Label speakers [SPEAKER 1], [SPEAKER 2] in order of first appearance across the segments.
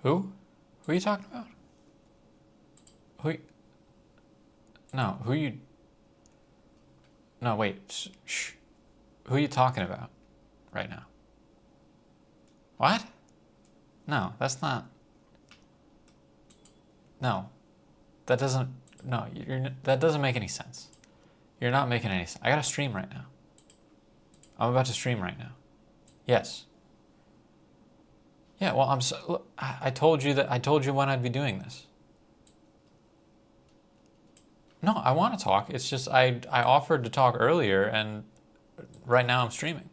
[SPEAKER 1] Who? Who are you talking about? No, who you... No, wait. Shh. Who are you talking about right now? What? No, that's not... No. That doesn't... No, that doesn't make any sense. You're not making any sense. I gotta stream right now. I'm about to stream right now. Yes. Yeah, well, look, I told you when I'd be doing this. No, I want to talk. It's just I offered to talk earlier, and right now I'm streaming.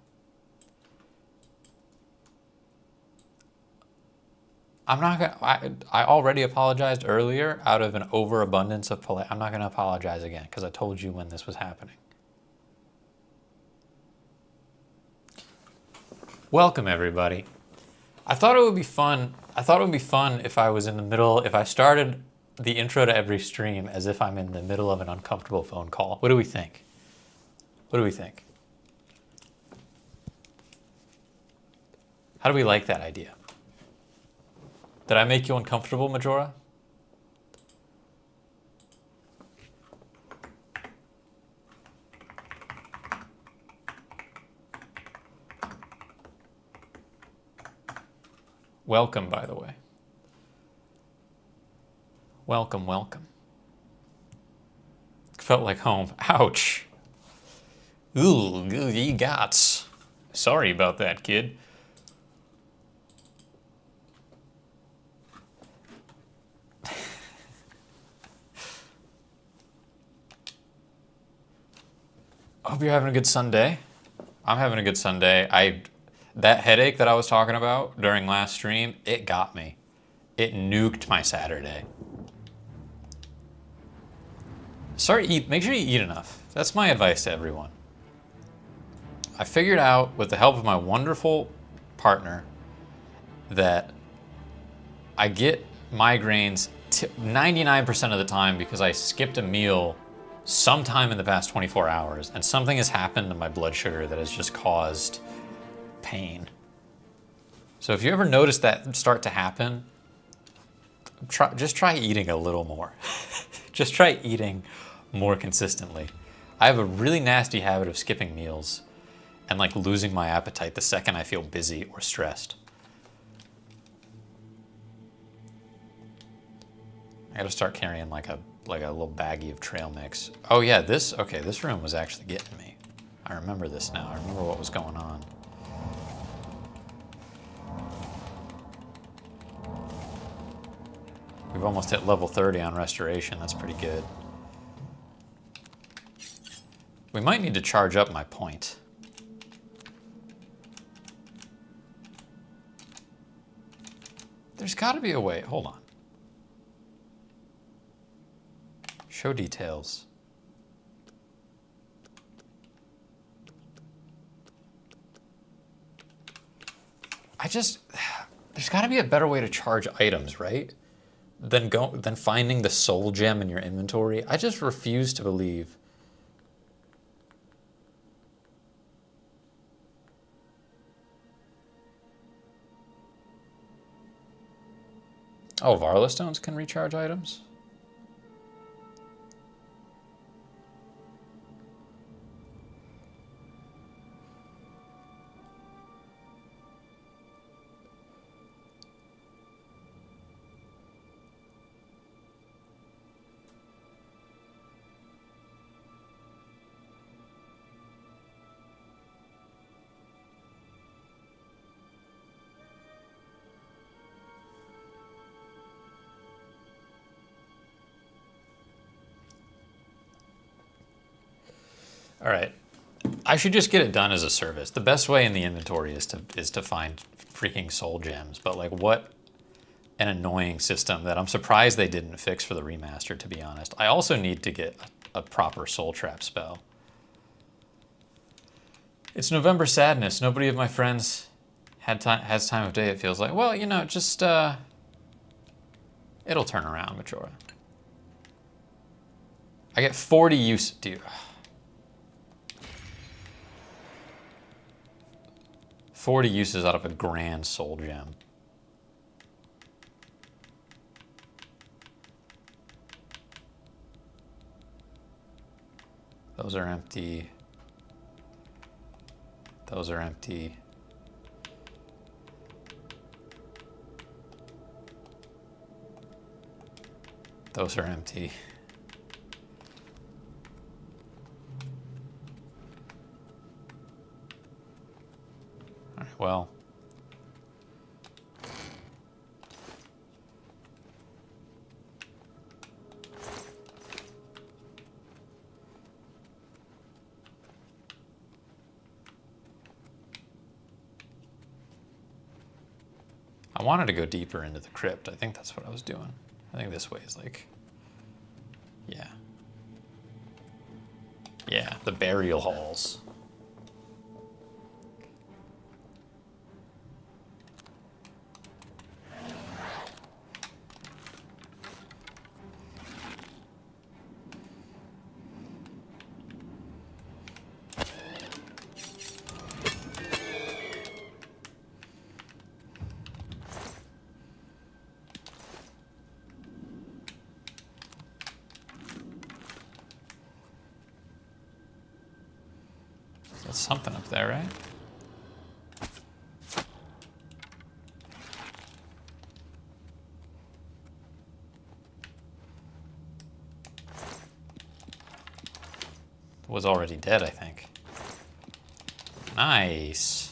[SPEAKER 1] I'm not gonna. I already apologized earlier out of an overabundance of polite. I'm not gonna apologize again because I told you when this was happening. Welcome everybody. I thought it would be fun. I thought it would be fun if I was in the middle. If I started the intro to every stream as if I'm in the middle of an uncomfortable phone call. What do we think? What do we think? How do we like that idea? Did I make you uncomfortable, Majora? Welcome, by the way. Welcome, welcome. Felt like home. Ouch. Ooh, ye gots. Sorry about that, kid. Hope you're having a good Sunday. I'm having a good Sunday. That headache that I was talking about during last stream, it got me. It nuked my Saturday. Make sure you eat enough. That's my advice to everyone. I figured out, with the help of my wonderful partner, that I get migraines 99% of the time because I skipped a meal sometime in the past 24 hours, and something has happened to my blood sugar that has just caused pain. So if you ever notice that start to happen, just try eating a little more. Just try eating more consistently. I have a really nasty habit of skipping meals and like losing my appetite the second I feel busy or stressed. I gotta start carrying like a little baggie of trail mix. Oh yeah, this room was actually getting me. I remember this now. I remember what was going on. We've almost hit level 30 on restoration. That's pretty good. We might need to charge up my point. There's got to be a way. Hold on. Show details. There's got to be a better way to charge items, right? Than finding the soul gem in your inventory. I just refuse to believe. Oh, Varla stones can recharge items? All right, I should just get it done as a service. The best way in the inventory is to find freaking soul gems, but like what an annoying system that I'm surprised they didn't fix for the remaster, to be honest. I also need to get a proper soul trap spell. It's November sadness. Nobody of my friends has time of day, it feels like. Well, you know, just it'll turn around, Majora. I get 40 use, dude. 40 uses out of a grand soul gem. Those are empty. Those are empty. Those are empty. All right, well. I wanted to go deeper into the crypt. I think that's what I was doing. I think this way is like, yeah. Yeah, the burial halls. That's something up there, right? Was already dead, I think. Nice.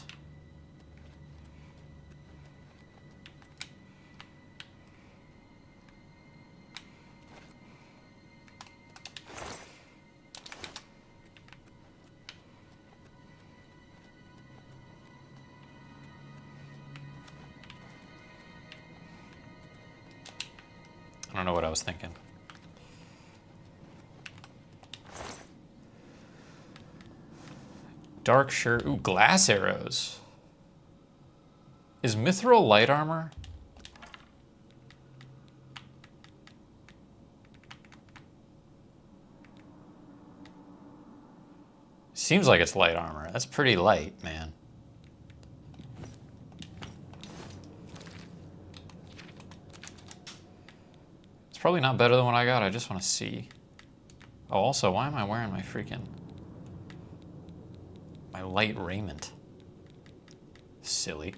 [SPEAKER 1] I don't know what I was thinking. Dark shirt. Ooh, glass arrows. Is mithril light armor? Seems like it's light armor. That's pretty light, man. It's probably not better than what I got. I just want to see. Oh, also, why am I wearing my freaking... my light raiment? Silly.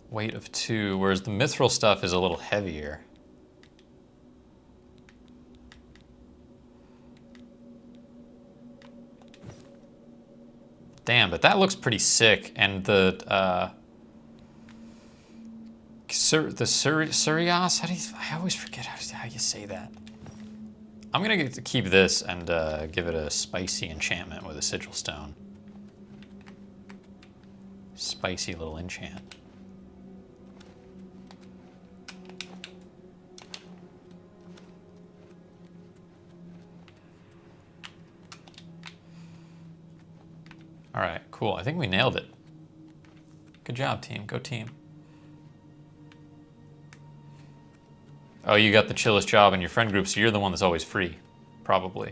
[SPEAKER 1] Weight of 2, whereas the mithril stuff is a little heavier. Damn, but that looks pretty sick, and the Surios, how do you, I always forget how you say that. I'm gonna get to keep this and give it a spicy enchantment with a sigil stone. Spicy little enchant. All right, cool. I think we nailed it. Good job, team. Go team. Oh, you got the chillest job in your friend group, so you're the one that's always free. Probably.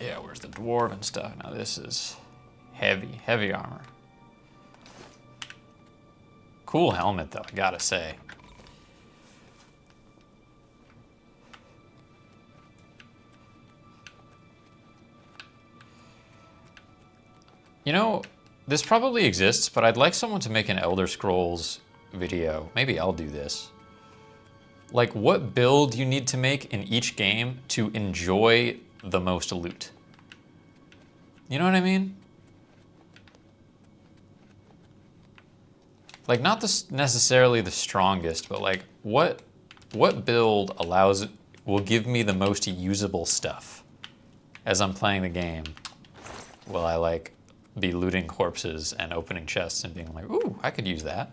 [SPEAKER 1] Yeah, where's the dwarven stuff? Now this is heavy, heavy armor. Cool helmet, though, I gotta say. You know, this probably exists, but I'd like someone to make an Elder Scrolls video. Maybe I'll do this. Like, what build you need to make in each game to enjoy the most loot. You know what I mean? Like, not necessarily the strongest, but like, what build will give me the most usable stuff as I'm playing the game? Will I like be looting corpses and opening chests and being like, ooh, I could use that.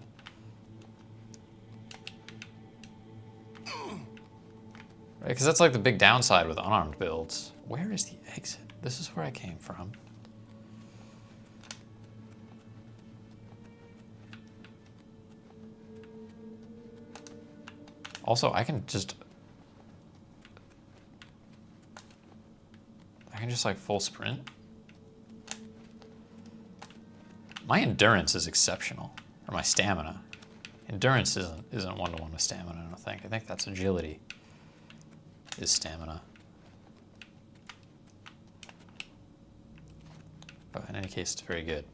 [SPEAKER 1] Right? Because that's like the big downside with unarmed builds. Where is the exit? This is where I came from. Also, I can just like full sprint. My endurance is exceptional, or my stamina. Endurance isn't one-to-one with stamina, I don't think. I think that's agility is stamina. But in any case, it's very good.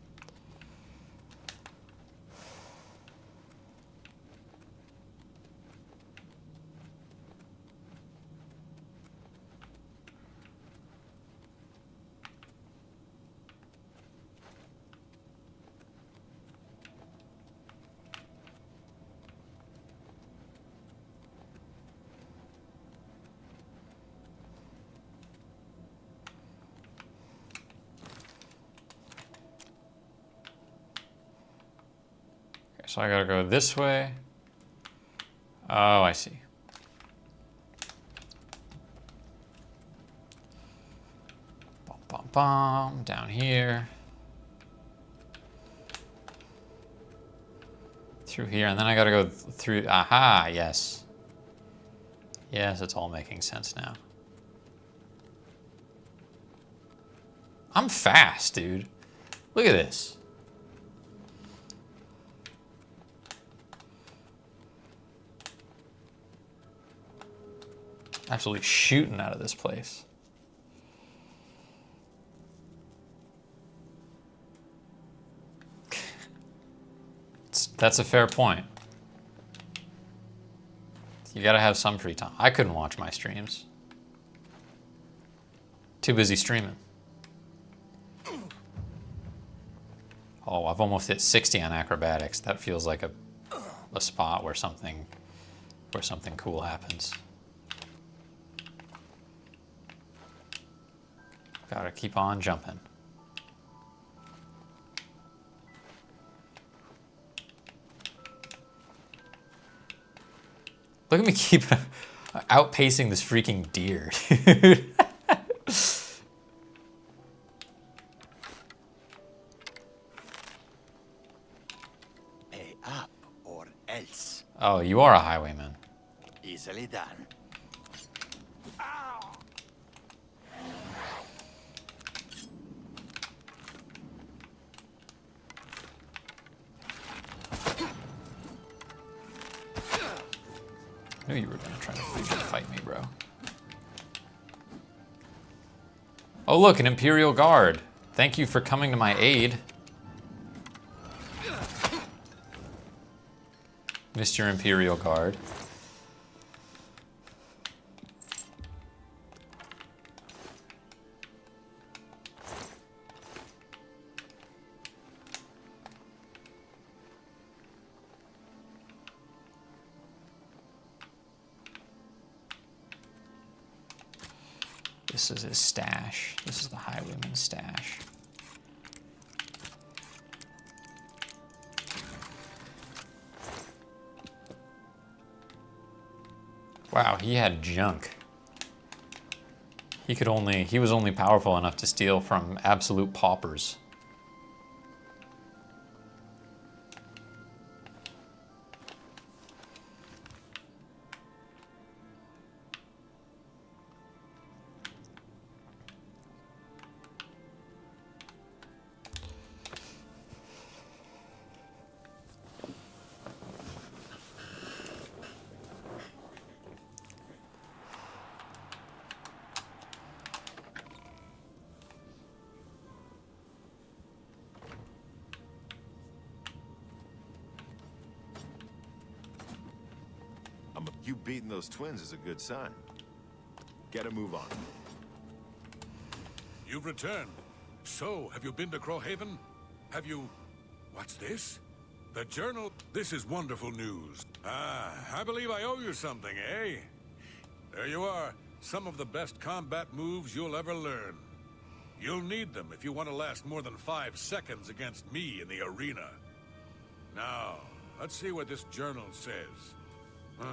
[SPEAKER 1] So I gotta go this way. Oh, I see. Bum, bum, bum, down here. Through here, and then I gotta go through, aha, yes. Yes, it's all making sense now. I'm fast, dude. Look at this. Absolutely shooting out of this place. That's a fair point. You gotta have some free time. I couldn't watch my streams. Too busy streaming. Oh, I've almost hit 60 on acrobatics. That feels like a spot where something cool happens. Gotta keep on jumping. Look at me keep outpacing this freaking deer, dude.
[SPEAKER 2] Pay up or else.
[SPEAKER 1] Oh, you are a highwayman.
[SPEAKER 2] Easily done.
[SPEAKER 1] I knew you were gonna try to freaking fight me, bro. Oh look, an Imperial Guard. Thank you for coming to my aid. Mr. Imperial Guard. This is his stash. This is the highwayman's stash. Wow, he had junk. He was only powerful enough to steal from absolute paupers.
[SPEAKER 3] You beating those twins is a good sign. Get a move on.
[SPEAKER 4] You've returned. So, have you been to Crowhaven? Have you... What's this? The journal? This is wonderful news. Ah, I believe I owe you something, eh? There you are. Some of the best combat moves you'll ever learn. You'll need them if you want to last more than 5 seconds against me in the arena. Now, let's see what this journal says. Huh.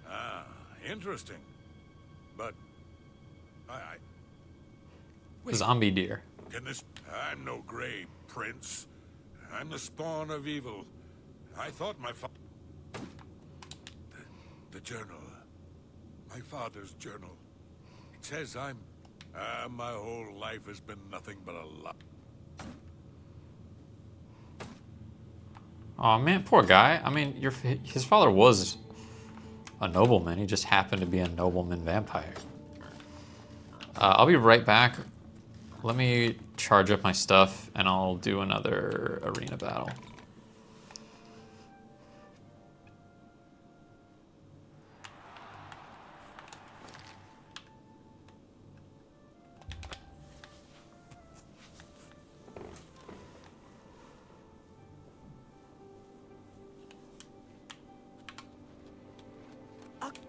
[SPEAKER 4] Ah, interesting. But... Wait,
[SPEAKER 1] Zombie deer.
[SPEAKER 4] can this... I'm no gray prince. I'm the spawn of evil. I thought my the journal. My father's journal. It says I'm... my whole life has been nothing but a lie.
[SPEAKER 1] Oh man, poor guy. I mean, his father was a nobleman. He just happened to be a nobleman vampire. I'll be right back. Let me charge up my stuff, and I'll do another arena battle.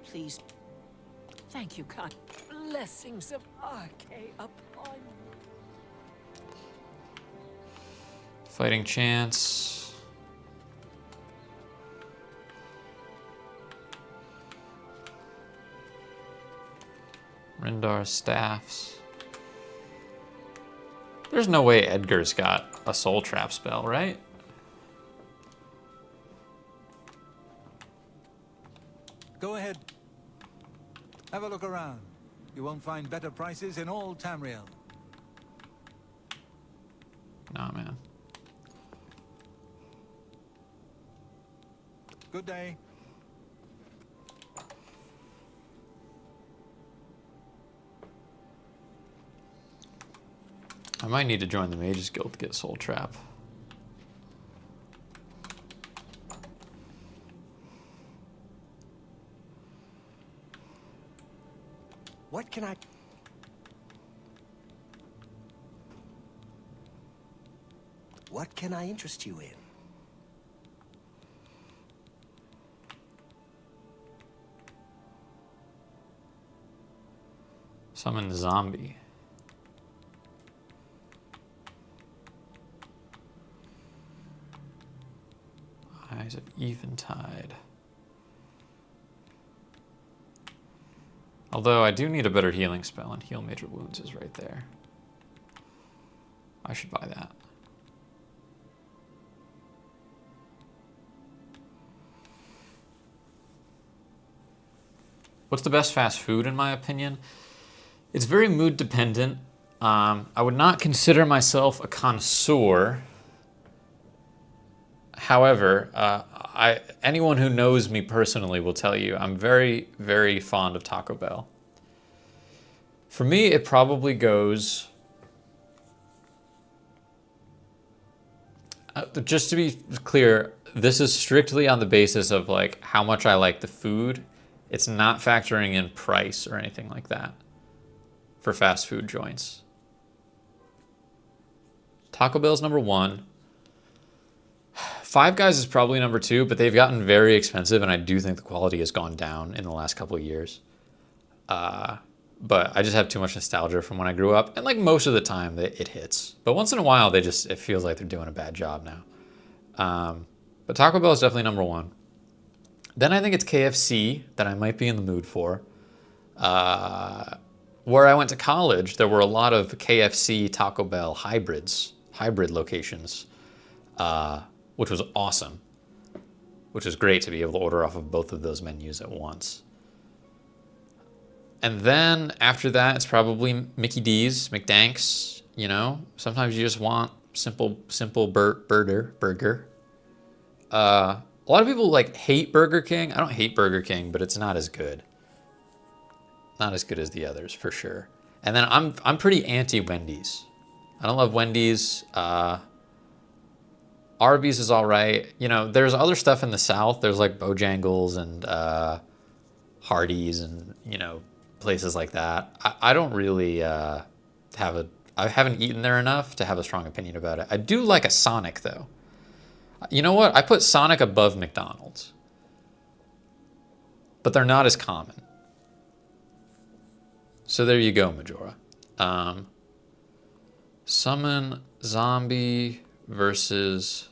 [SPEAKER 5] Please. Thank you, God. Blessings of Arche upon you.
[SPEAKER 1] Fighting chance. Rindar staffs. There's no way Edgar's got a soul trap spell, right?
[SPEAKER 6] Go ahead. Have a look around. You won't find better prices in all Tamriel.
[SPEAKER 1] Nah, man.
[SPEAKER 6] Good day.
[SPEAKER 1] I might need to join the Mages Guild to get Soul Trap.
[SPEAKER 2] What can I... What can I interest you in?
[SPEAKER 1] Summon the zombie. Eyes of Eventide. Although I do need a better healing spell, and Heal Major Wounds is right there. I should buy that. What's the best fast food in my opinion? It's very mood dependent. I would not consider myself a connoisseur. However, anyone who knows me personally will tell you I'm very, very fond of Taco Bell. For me, it probably goes... just to be clear, this is strictly on the basis of like how much I like the food. It's not factoring in price or anything like that for fast food joints. Taco Bell's number 1. Five Guys is probably number 2, but they've gotten very expensive, and I do think the quality has gone down in the last couple of years. But I just have too much nostalgia from when I grew up, and like most of the time it hits. But once in a while, it feels like they're doing a bad job now. But Taco Bell is definitely number 1. Then I think it's KFC that I might be in the mood for. Where I went to college, there were a lot of KFC Taco Bell hybrid locations, which was awesome. Which was great to be able to order off of both of those menus at once. And then after that, it's probably Mickey D's, McDanks. You know, sometimes you just want simple burger. A lot of people like hate Burger King. I don't hate Burger King, but it's not as good. Not as good as the others for sure. And then I'm pretty anti Wendy's. I don't love Wendy's. Arby's is all right. You know, there's other stuff in the South. There's like Bojangles and Hardee's and, you know, places like that. I don't really I haven't eaten there enough to have a strong opinion about it. I do like a Sonic though. You know what? I put Sonic above McDonald's. But they're not as common. So there you go, Majora. Summon zombie versus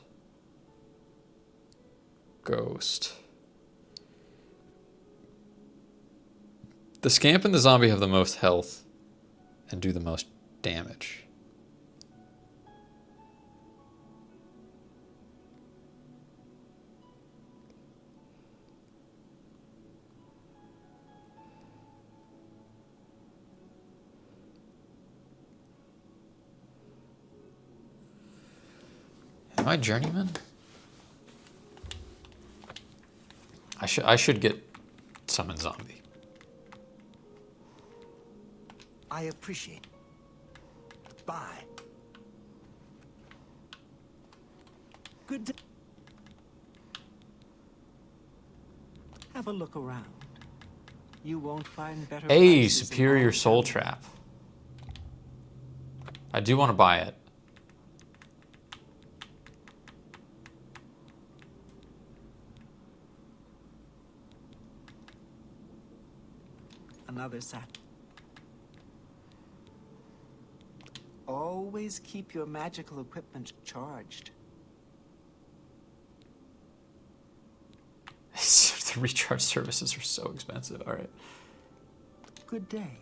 [SPEAKER 1] ghost. The scamp and the zombie have the most health and do the most damage. Am I journeyman? I should get summon zombie.
[SPEAKER 2] I appreciate. Bye. Good day. Have a look around. You won't find better.
[SPEAKER 1] A
[SPEAKER 2] prices in
[SPEAKER 1] superior
[SPEAKER 2] all
[SPEAKER 1] soul
[SPEAKER 2] town.
[SPEAKER 1] trap. I do want to buy it.
[SPEAKER 2] Another set. Always keep your magical equipment charged.
[SPEAKER 1] The recharge services are so expensive. All right.
[SPEAKER 2] Good day.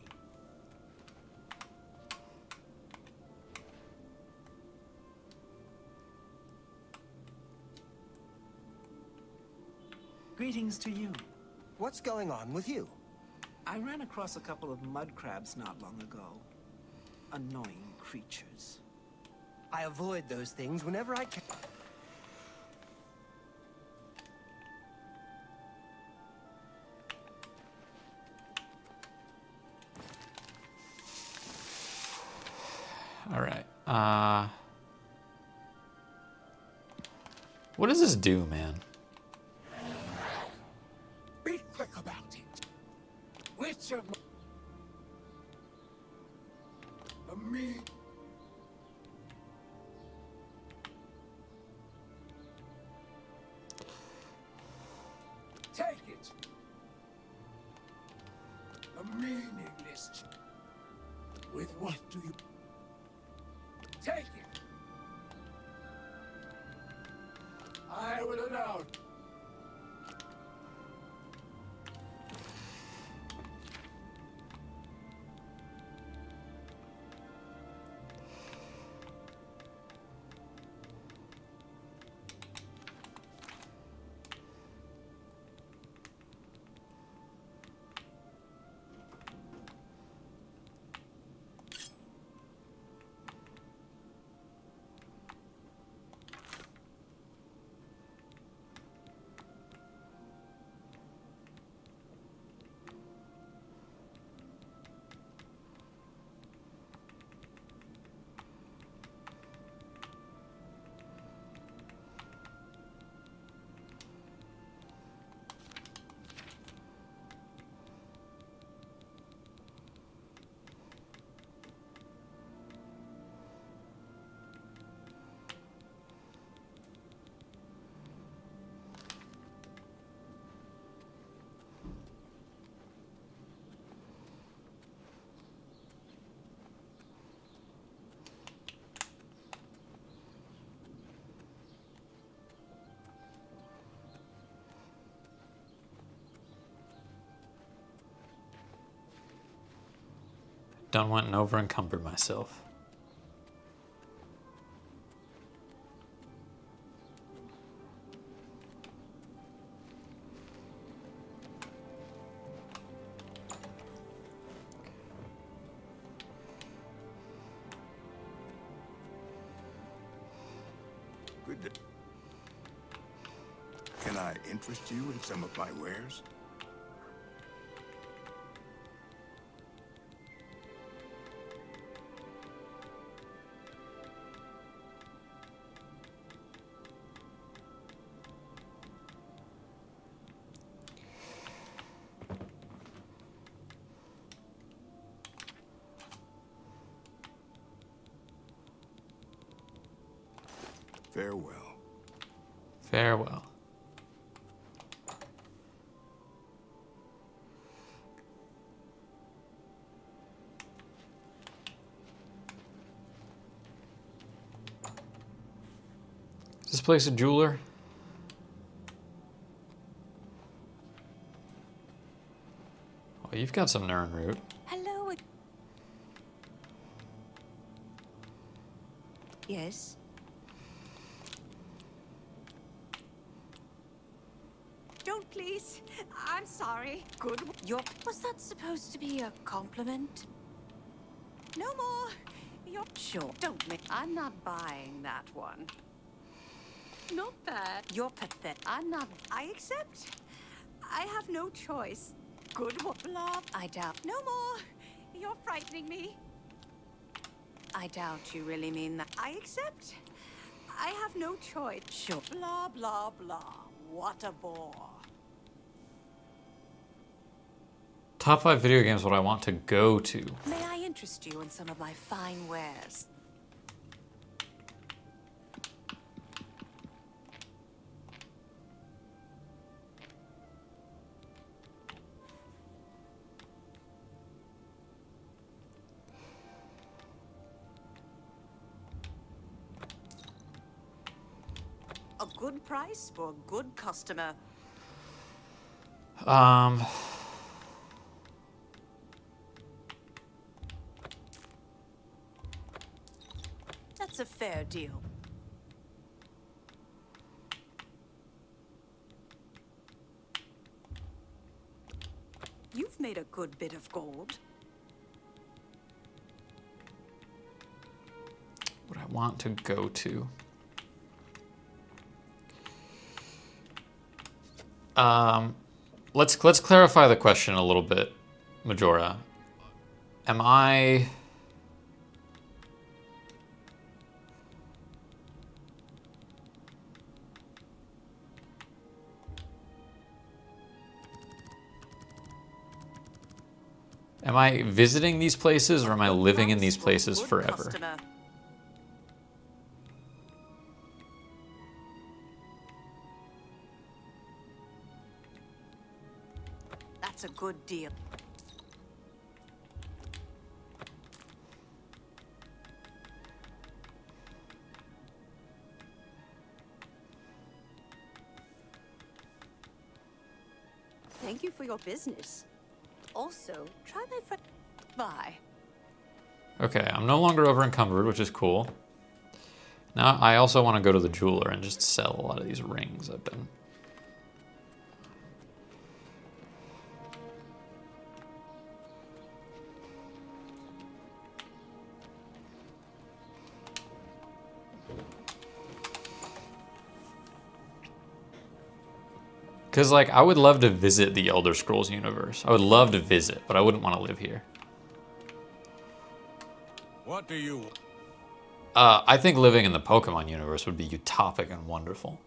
[SPEAKER 2] Greetings to you. What's going on with you? I ran across a couple of mud crabs not long ago. Annoying creatures. I avoid those things whenever I can.
[SPEAKER 1] All right. What does this do, man?
[SPEAKER 2] Be quick about it. Which of me? Take it. A meaningless. With what do you take it? I will allow.
[SPEAKER 1] Don't want to over encumber myself.
[SPEAKER 7] Good day. Can I interest you in some of my wares? Farewell.
[SPEAKER 1] Farewell. Is this place a jeweler? Oh, you've got some Nern root.
[SPEAKER 8] Hello. Yes. Don't please. I'm sorry. Good. Was that supposed to be a compliment? No more. You're sure. Don't make. I'm not buying that one. Not bad. You're pathetic. I'm not. I accept. I have no choice. Good one. Blah. I doubt. No more. You're frightening me. I doubt you really mean that. I accept. I have no choice. Sure. Blah, blah, blah. What a bore.
[SPEAKER 1] Top 5 video games what I want to go to.
[SPEAKER 8] May I interest you in some of my fine wares? A good price for a good customer. That's a fair deal. You've made a good bit of gold.
[SPEAKER 1] What I want to go to. Let's clarify the question a little bit, Majora. Am I... Am I visiting these places or am I living in these places forever?
[SPEAKER 8] That's a good deal. Thank you for your business. Also, try my friend. Bye.
[SPEAKER 1] Okay, I'm no longer over encumbered, which is cool. Now I also want to go to the jeweler and just sell a lot of these rings I've been... Because, like, I would love to visit the Elder Scrolls universe. I would love to visit, but I wouldn't want to live here.
[SPEAKER 4] What do you...
[SPEAKER 1] I think living in the Pokemon universe would be utopic and wonderful.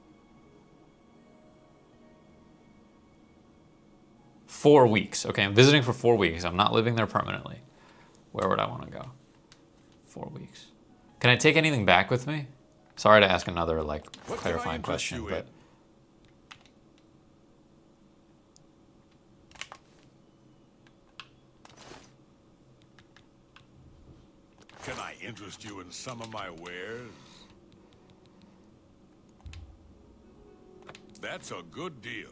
[SPEAKER 1] 4 weeks. Okay, I'm visiting for 4 weeks. I'm not living there permanently. Where would I want to go? 4 weeks. Can I take anything back with me? Sorry to ask another, like, clarifying question, but...
[SPEAKER 4] Can I interest you in some of my wares? That's a good deal.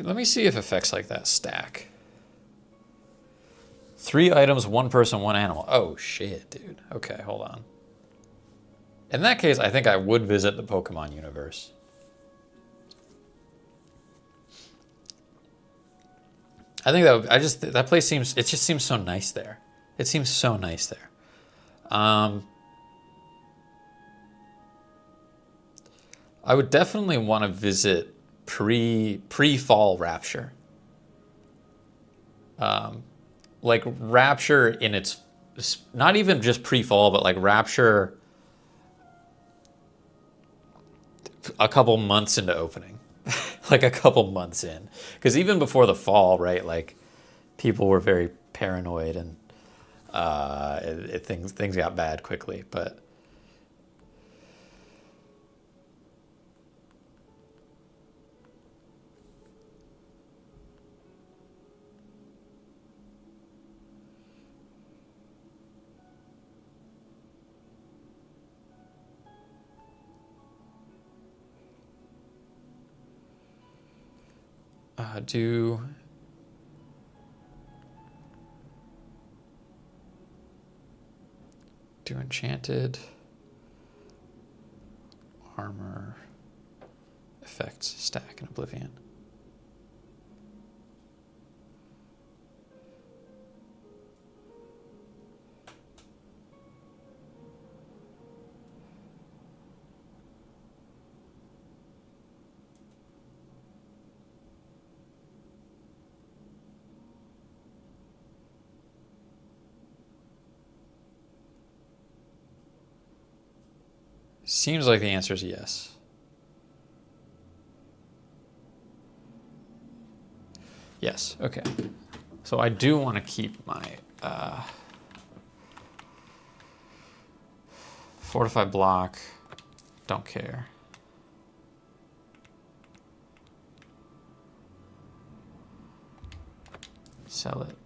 [SPEAKER 1] Let me see if effects like that stack. 3 items, 1 person, 1 animal. Oh shit, dude. Okay, hold on. In that case, I think I would visit the Pokemon universe. I think that that place seems, it just seems so nice there. It seems so nice there. I would definitely want to visit pre-fall Rapture. Like Rapture in its, not even just pre-fall, but like Rapture a couple months into opening. Like a couple months in. Because even before the fall, right, like people were very paranoid and things got bad quickly, but do enchanted armor effects stack in Oblivion. Seems like the answer is yes. Yes, okay. So I do want to keep my fortified block. Don't care. Sell it.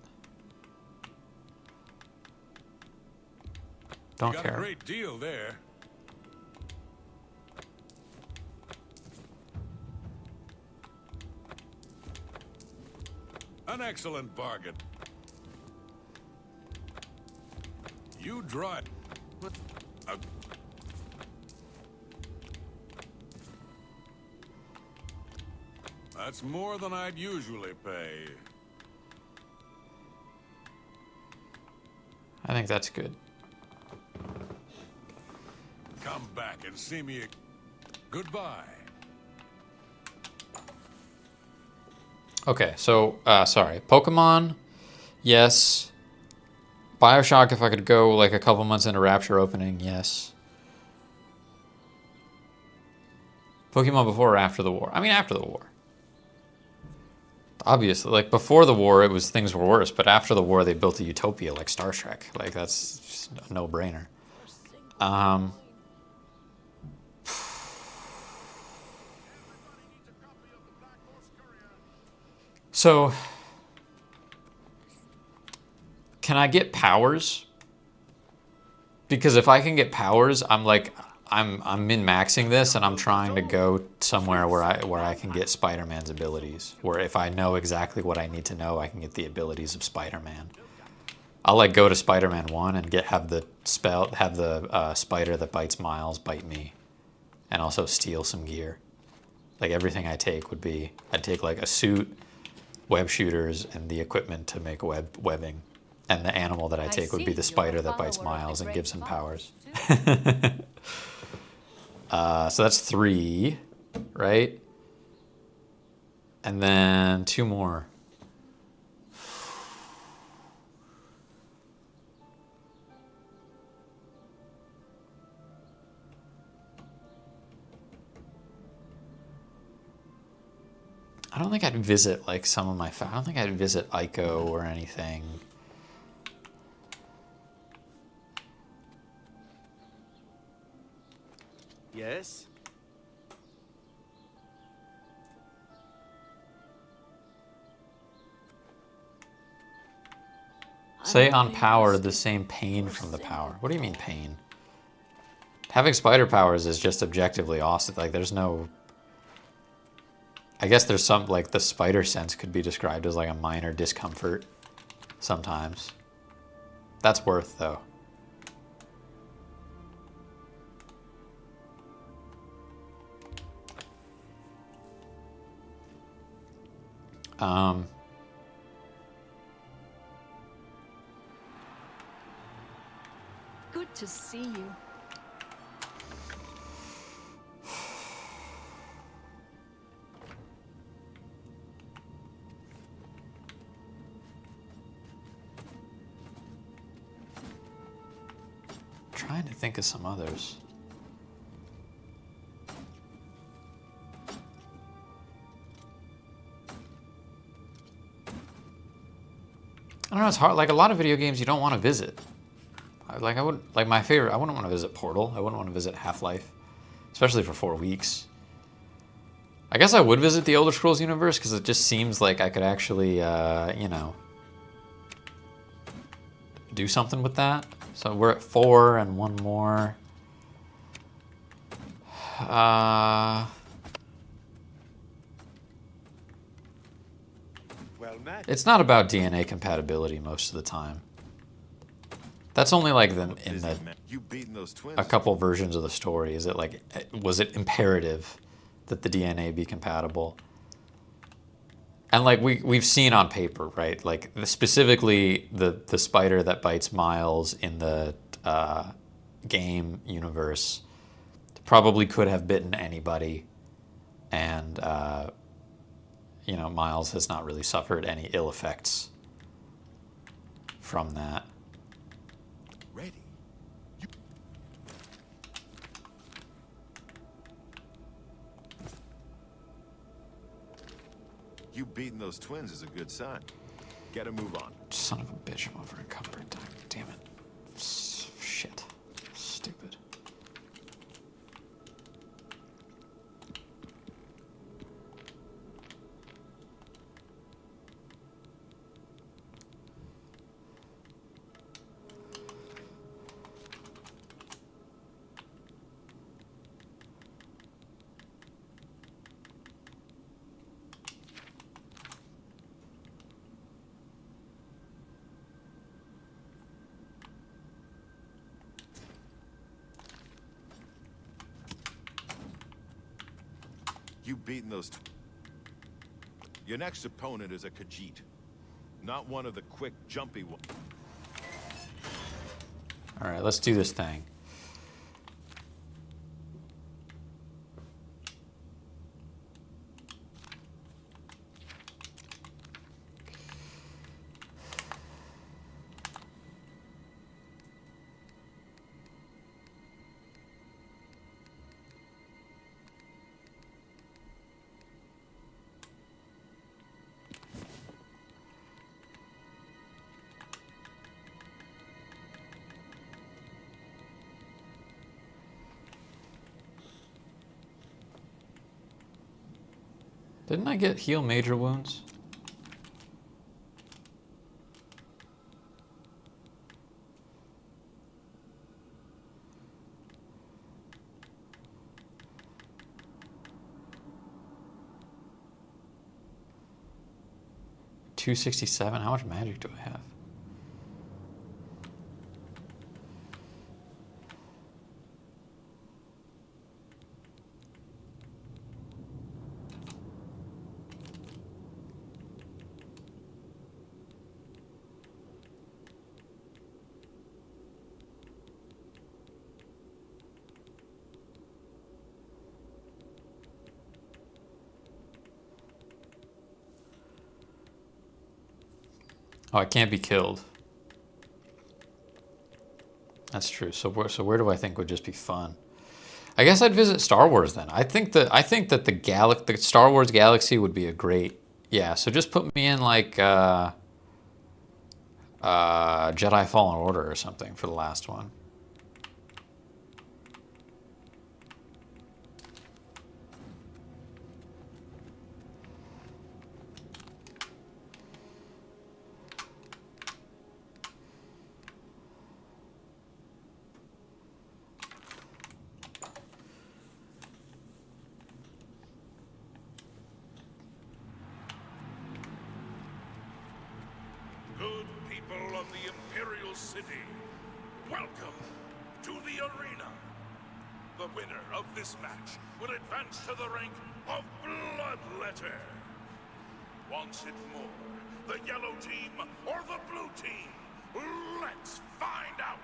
[SPEAKER 1] Don't
[SPEAKER 4] You got
[SPEAKER 1] care.
[SPEAKER 4] a great deal there. An excellent bargain. You draw it. That's more than I'd usually pay.
[SPEAKER 1] I think that's good.
[SPEAKER 4] Come back and see me. Goodbye.
[SPEAKER 1] Okay, so, sorry. Pokemon, yes. Bioshock, if I could go like a couple months into Rapture opening, yes. Pokemon before or after the war? I mean, after the war. Obviously, like before the war, things were worse, but after the war, they built a utopia like Star Trek. Like that's just a no-brainer. So, can I get powers? Because if I can get powers, I'm min-maxing this, and I'm trying to go somewhere where I can get Spider-Man's abilities. Where if I know exactly what I need to know, I can get the abilities of Spider-Man. I'll like go to Spider-Man 1 and have the spider that bites Miles bite me, and also steal some gear. Like everything I take would be, I'd take like a suit, web shooters, and the equipment to make webbing. And the animal that I take would be the spider that bites Miles and gives him powers. So that's 3, right? And then 2 more. I don't think I'd visit like some of my. I don't think I'd visit Ico or anything.
[SPEAKER 2] Yes?
[SPEAKER 1] Say on power the same pain from the power. What do you mean pain? Having spider powers is just objectively awesome. Like there's no. I guess there's some, like the spider sense could be described as like a minor discomfort sometimes. That's worth though.
[SPEAKER 5] Good to see you.
[SPEAKER 1] Trying to think of some others. I don't know, it's hard. Like a lot of video games you don't want to visit. Like I wouldn't, like my favorite, I wouldn't want to visit Portal. I wouldn't want to visit Half-Life, especially for 4 weeks. I guess I would visit the Elder Scrolls universe because it just seems like I could actually, you know, do something with that. So we're at 4 and 1 more.
[SPEAKER 3] Well met.
[SPEAKER 1] It's not about DNA compatibility most of the time. That's only like in the
[SPEAKER 3] You beating those twins?
[SPEAKER 1] a couple versions of the story. Is it like, was it imperative that the DNA be compatible? And like we've seen on paper, right? Like specifically the spider that bites Miles in the game universe probably could have bitten anybody, and you know, Miles has not really suffered any ill effects from that.
[SPEAKER 3] Ready. You beating those twins is a good sign. Get a move on.
[SPEAKER 1] Son of a bitch, I'm over encumbered. Damn it. Shit. Stupid.
[SPEAKER 3] You beating those... Your next opponent is a Khajiit. Not one of the quick, jumpy ones.
[SPEAKER 1] Alright, let's do this thing. Didn't I get heal major wounds? $267? How much magic do I have? Oh, I can't be killed. That's true. So where do I think would just be fun? I guess I'd visit Star Wars then. I think that the Star Wars galaxy would be a great, yeah. So just put me in like Jedi Fallen Order or something for the last one.
[SPEAKER 4] Good people of the Imperial City, welcome to the arena. The winner of this match will advance to the rank of Bloodletter. Wants it more, the yellow team or the blue team? Let's find out.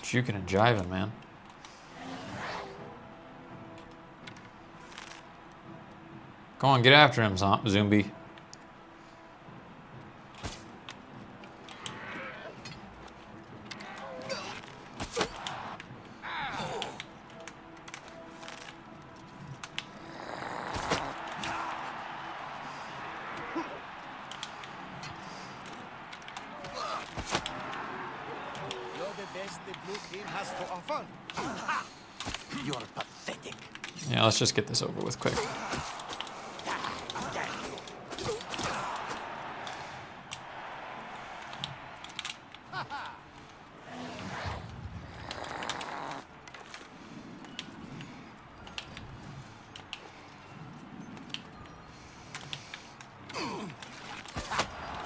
[SPEAKER 1] Juking and jiving, man. Go on, get after him, Zombie.
[SPEAKER 2] You're pathetic.
[SPEAKER 1] Yeah, let's just get this over with quick.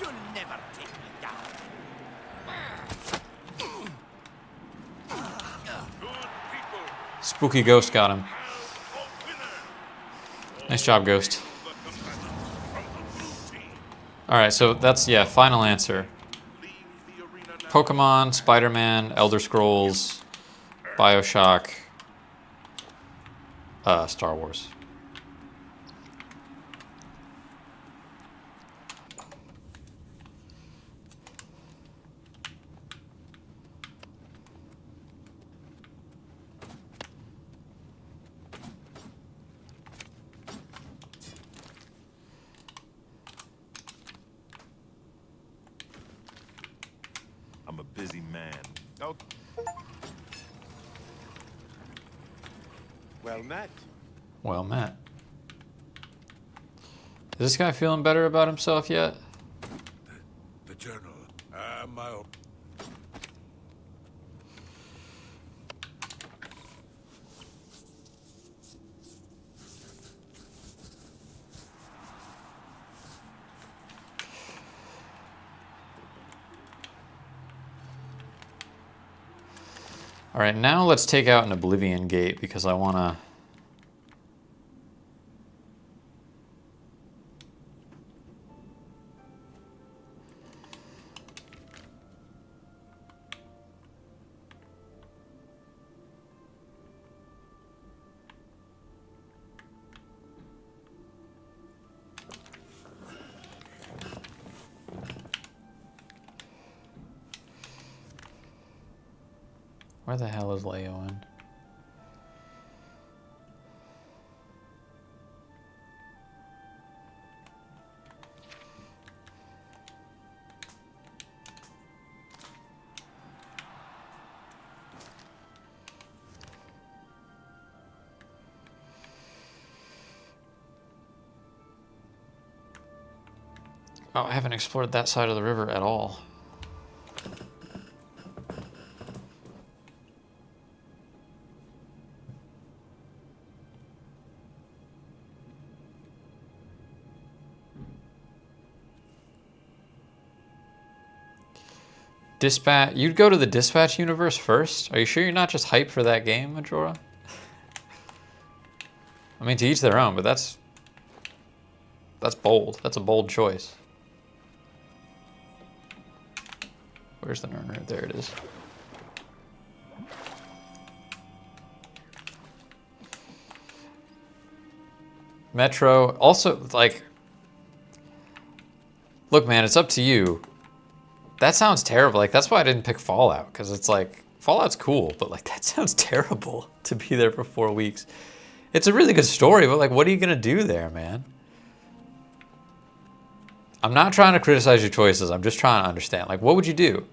[SPEAKER 2] You'll never take me down.
[SPEAKER 1] Spooky Ghost got him. Nice job, Ghost. Alright, so that's, yeah, final answer. Pokemon, Spider-Man, Elder Scrolls, Bioshock, Star Wars.
[SPEAKER 3] I'm a busy man. Oh. Well met.
[SPEAKER 1] Well met. Is this guy feeling better about himself yet?
[SPEAKER 4] The journal. My own.
[SPEAKER 1] All right, now let's take out an Oblivion gate because I want to... Where the hell is Leonin? Oh, I haven't explored that side of the river at all. Dispatch. You'd go to the Dispatch universe first? Are you sure you're not just hyped for that game, Majora? I mean, to each their own, but that's bold. That's a bold choice. Where's the Nurner? There it is. Metro. Also, like... Look, man, it's up to you. That sounds terrible. Like, that's why I didn't pick Fallout, because it's like, Fallout's cool, but like, that sounds terrible to be there for 4 weeks. It's a really good story, but like, what are you gonna do there, man? I'm not trying to criticize your choices. I'm just trying to understand. Like, what would you do?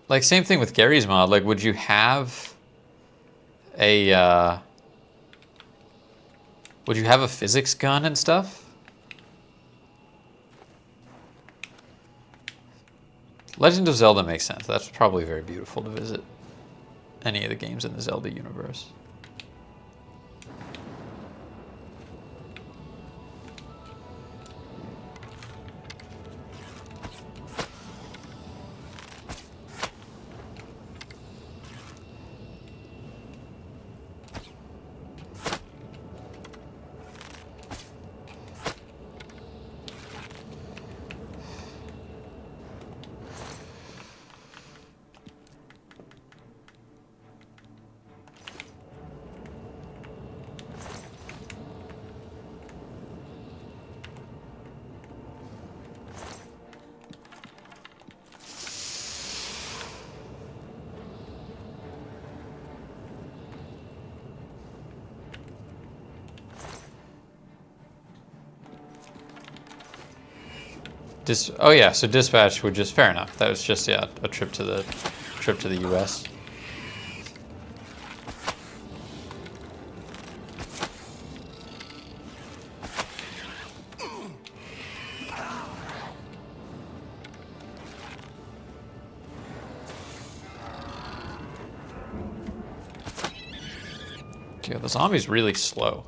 [SPEAKER 1] Like, same thing with Gary's mod. Like, would you have a physics gun and stuff? Legend of Zelda makes sense. That's probably very beautiful to visit any of the games in the Zelda universe. Oh yeah, so Dispatch would just, fair enough. That was just, yeah, a trip to the US. Okay, the zombie's really slow.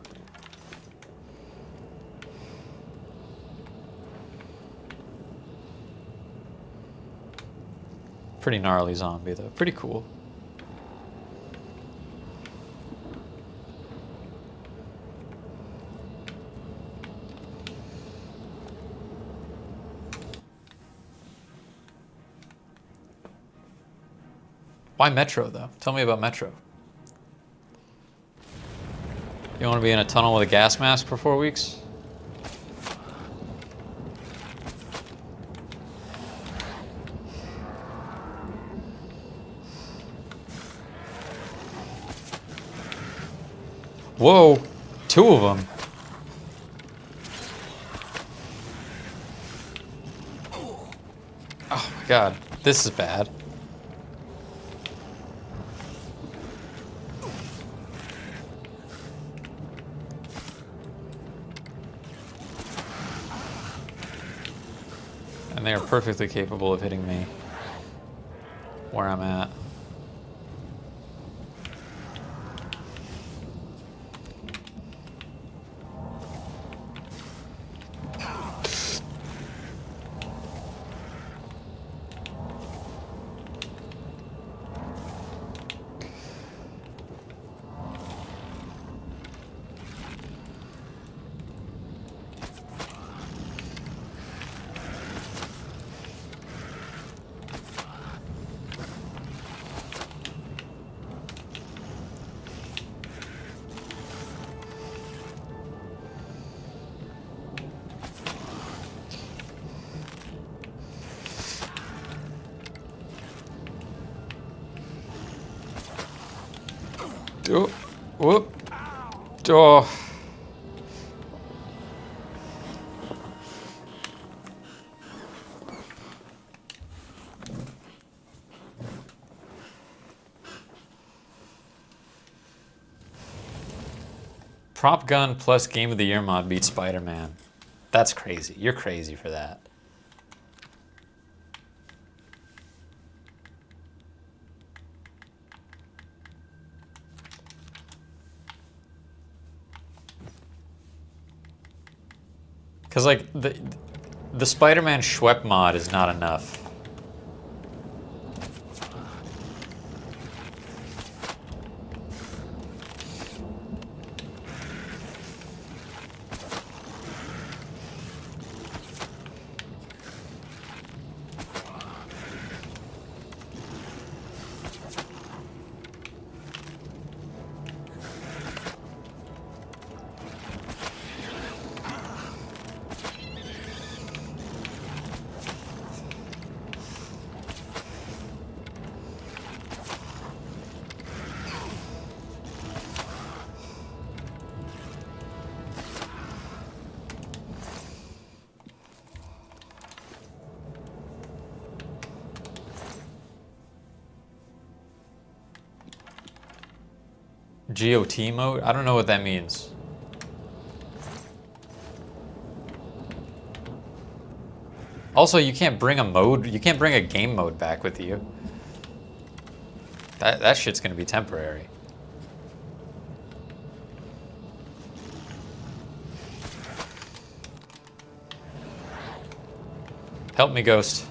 [SPEAKER 1] Pretty gnarly zombie though. Pretty cool. Why Metro though? Tell me about Metro. You want to be in a tunnel with a gas mask for 4 weeks? Whoa, 2 of them. Oh my god, this is bad. And they are perfectly capable of hitting me where I'm at. Oh, whoop. Oh. Prop gun plus Game of the Year mod beats Spider-Man. That's crazy. You're crazy for that. Because, like, the Spider-Man Schwepp mod is not enough. GOT mode? I don't know what that means. Also, you can't bring a mode, you can't bring a game mode back with you. That shit's gonna be temporary. Help me, Ghost.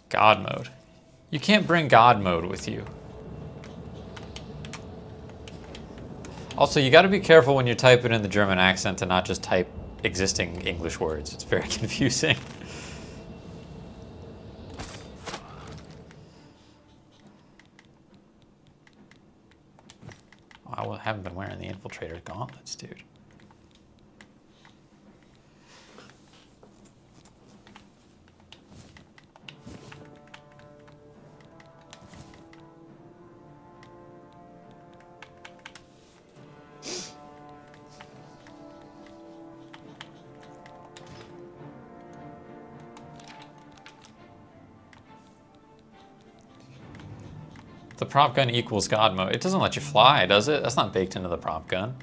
[SPEAKER 1] God mode. You can't bring God mode with you. Also, you gotta be careful when you're typing in the German accent to not just type existing English words. It's very confusing. I haven't been wearing the Infiltrator gauntlets, dude. The prop gun equals God mode. It doesn't let you fly, does it? That's not baked into the prop gun.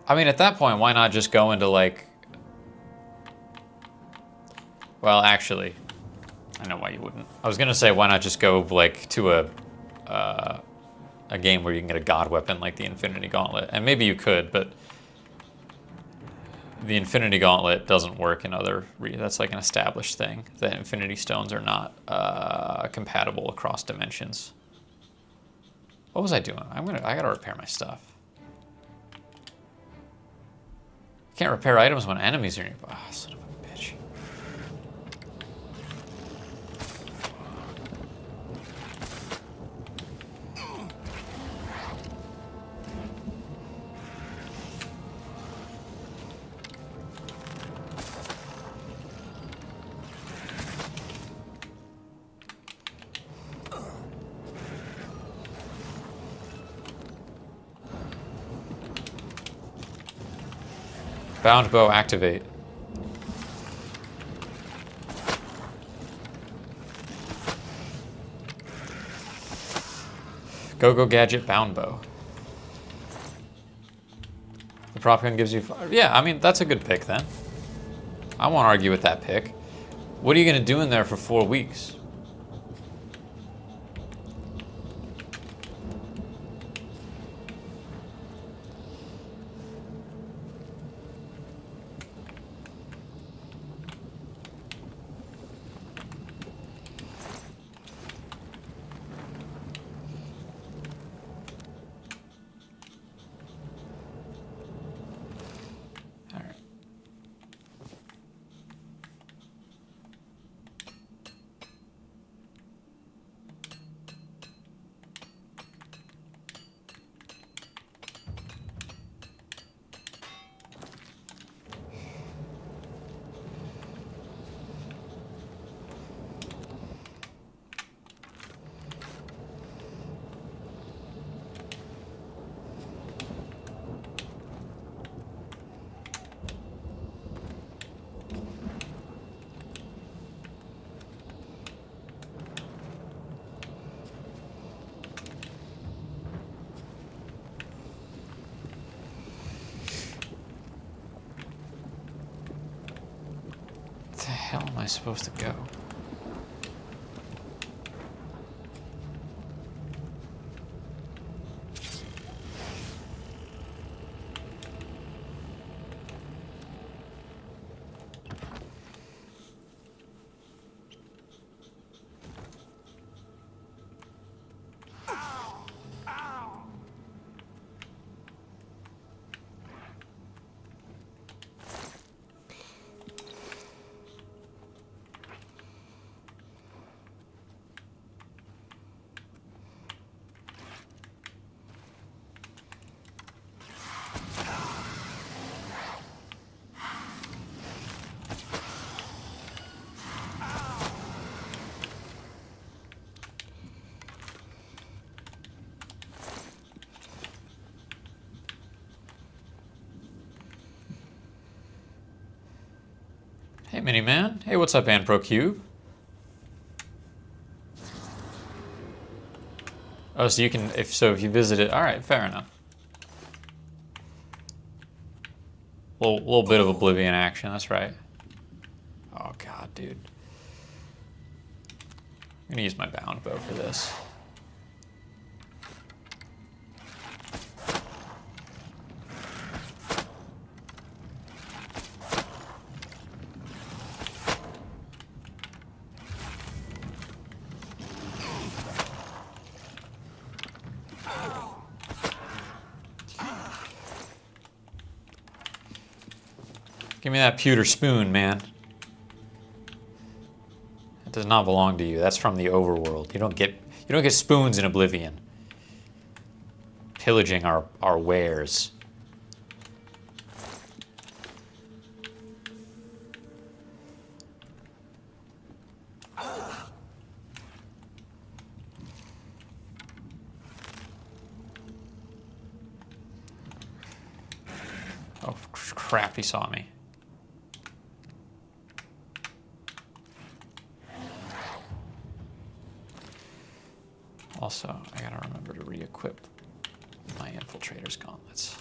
[SPEAKER 1] I mean, at that point, why not just go into, like... Well, actually, I know why you wouldn't. I was gonna say, why not just go, like, to a game where you can get a God weapon like the Infinity Gauntlet. And maybe you could, but... The Infinity Gauntlet doesn't work in other... That's like an established thing. The Infinity Stones are not compatible across dimensions. What was I doing? I gotta repair my stuff. Can't repair items when enemies are nearby. Oh, son of a bitch. Bound bow activate. Go gadget bound bow. The prop gun gives you... Yeah, I mean, that's a good pick then. I won't argue with that pick. What are you going to do in there for 4 weeks? Where the hell am I supposed to go? Hey, Mini-Man. Hey, what's up, Anpro Cube? Oh, so you can, if you visit it, all right, fair enough. Little bit of Oblivion action, that's right. Oh, God, dude. I'm gonna use my bound bow for this. Give me that pewter spoon, man. It does not belong to you. That's from the overworld. You don't get spoons in Oblivion. Pillaging our wares. Oh crap, he saw me. remember to re-equip my Infiltrator's gauntlets.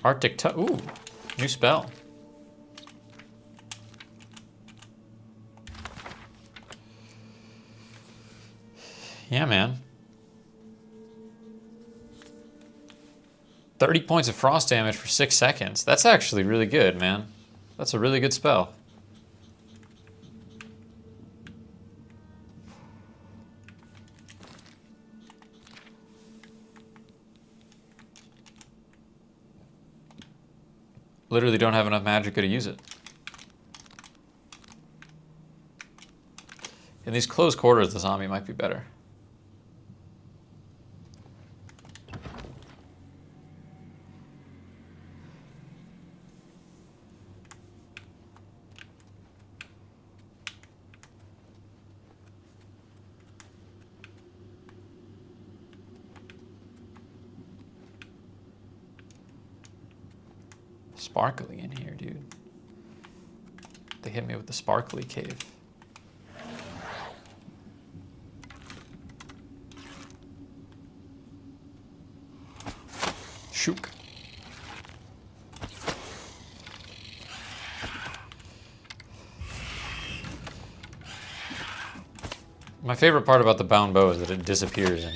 [SPEAKER 1] Arctic Touch. Ooh, new spell. Yeah, man. 30 points of frost damage for 6 seconds. That's actually really good, man. That's a really good spell. Literally don't have enough magicka to use it. In these close quarters, the zombie might be better. Sparkly in here, dude. They hit me with the sparkly cave. Shook. My favorite part about the bound bow is that it disappears in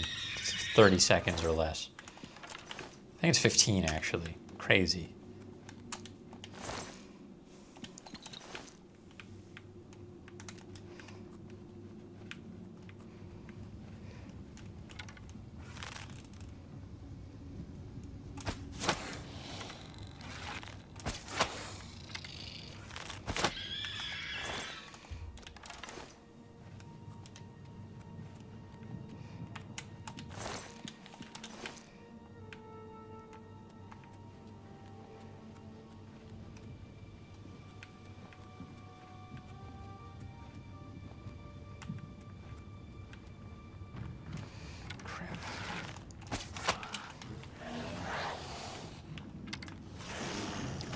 [SPEAKER 1] 30 seconds or less. I think it's 15 actually. Crazy.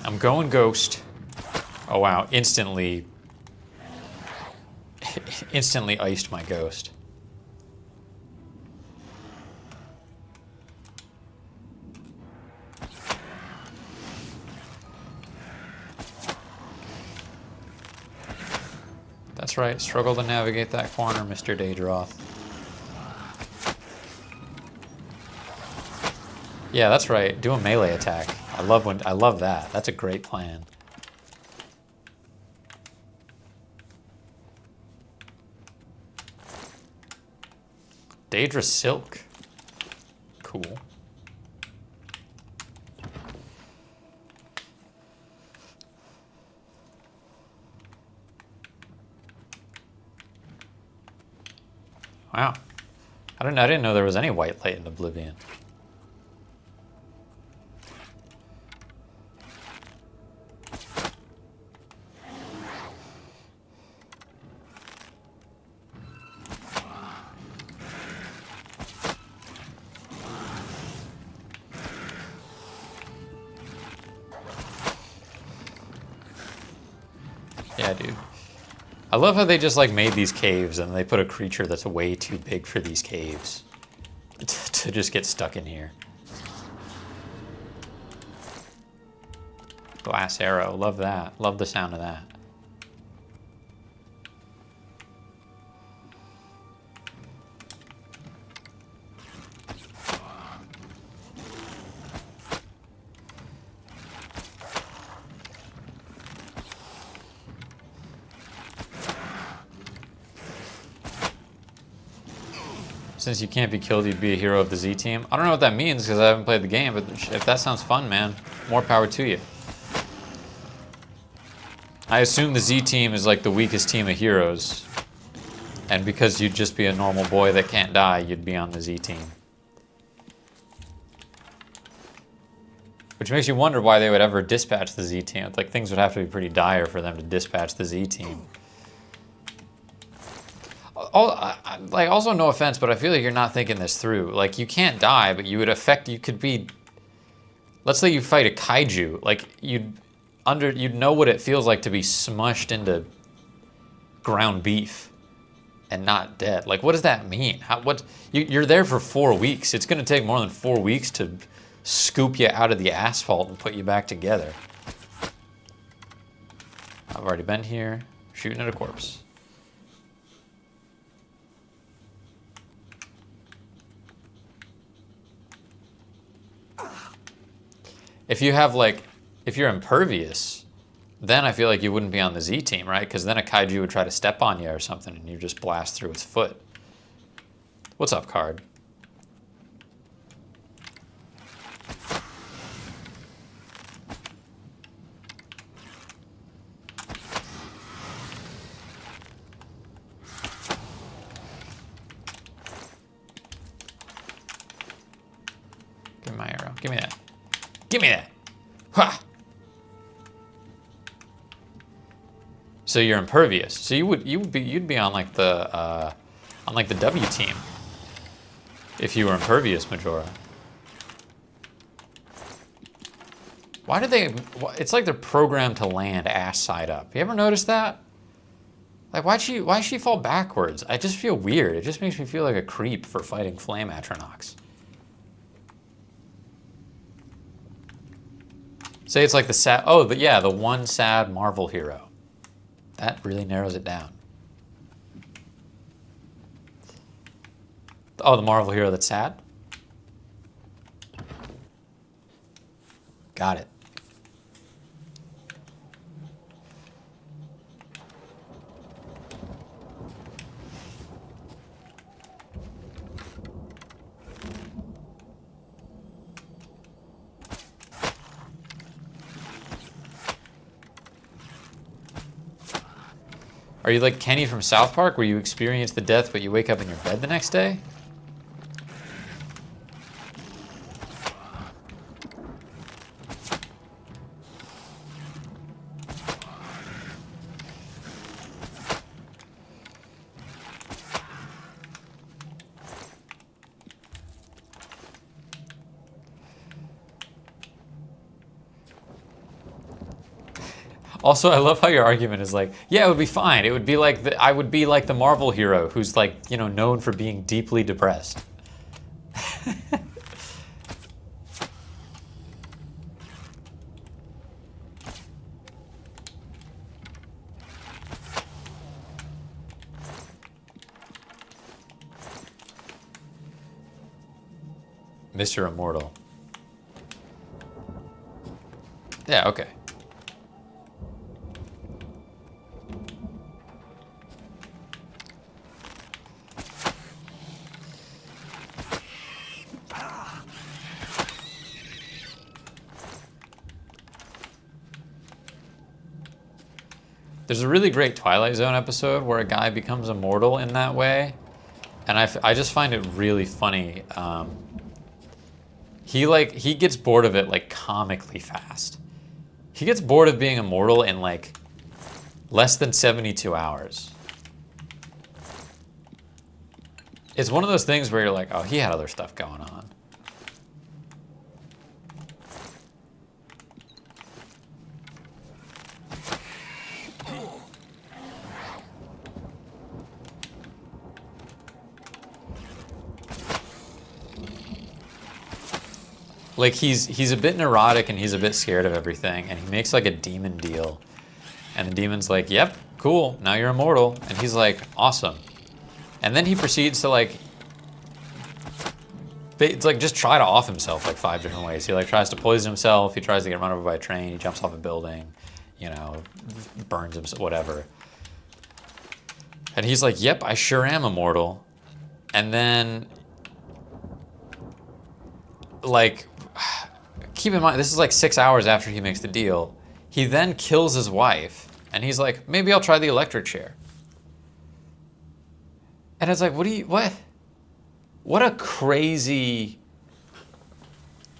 [SPEAKER 1] I'm going ghost. Oh wow, instantly iced my ghost. That's right, struggle to navigate that corner, Mr. Daedroth. Yeah, that's right, do a melee attack. I love that. That's a great plan. Daedra Silk. Cool. Wow. I didn't know there was any white light in Oblivion. Yeah, dude. I love how they just like made these caves and they put a creature that's way too big for these caves to just get stuck in here. Glass arrow, love that. Love the sound of that. Since you can't be killed, you'd be a hero of the Z team. I don't know what that means because I haven't played the game, but if that sounds fun, man, more power to you. I assume the Z team is like the weakest team of heroes. And because you'd just be a normal boy that can't die, you'd be on the Z team. Which makes you wonder why they would ever dispatch the Z team. Like, things would have to be pretty dire for them to dispatch the Z team. Also, no offense, but I feel like you're not thinking this through. Like, you can't die, but you could be... Let's say you fight a kaiju. Like, you'd know what it feels like to be smushed into ground beef and not dead. Like, what does that mean? You're there for 4 weeks. It's going to take more than 4 weeks to scoop you out of the asphalt and put you back together. I've already been here, shooting at a corpse. If you're impervious, then I feel like you wouldn't be on the Z team, right? Because then a kaiju would try to step on you or something and you just blast through its foot. What's up, card? Give me my arrow. Give me that. Give me that. Ha! So you're impervious. So you'd be on like the W team if you were impervious, Majora. Why did they? It's like they're programmed to land ass side up. You ever notice that? Like, why'd she fall backwards? I just feel weird. It just makes me feel like a creep for fighting flame Atronachs. Say it's like the sad, the one sad Marvel hero. That really narrows it down. Oh, the Marvel hero that's sad? Got it. Are you like Kenny from South Park, where you experience the death but you wake up in your bed the next day? Also, I love how your argument is like, yeah, it would be fine. It would be like I would be like the Marvel hero who's like, you know, known for being deeply depressed. Mr. Immortal. Yeah, okay. There's a really great Twilight Zone episode where a guy becomes immortal in that way, and I just find it really funny. He gets bored of it like comically fast. He gets bored of being immortal in like less than 72 hours. It's one of those things where you're like, oh, he had other stuff going on. Like, he's a bit neurotic and he's a bit scared of everything, and he makes like a demon deal. And the demon's like, yep, cool, now you're immortal. And he's like, awesome. And then he proceeds to like, it's like just try to off himself like 5 different ways. He like tries to poison himself, he tries to get run over by a train, he jumps off a building, you know, burns himself, whatever. And he's like, yep, I sure am immortal. And then, like, keep in mind, this is like 6 hours after he makes the deal. He then kills his wife, and he's like, maybe I'll try the electric chair. And it's like, what? What a crazy...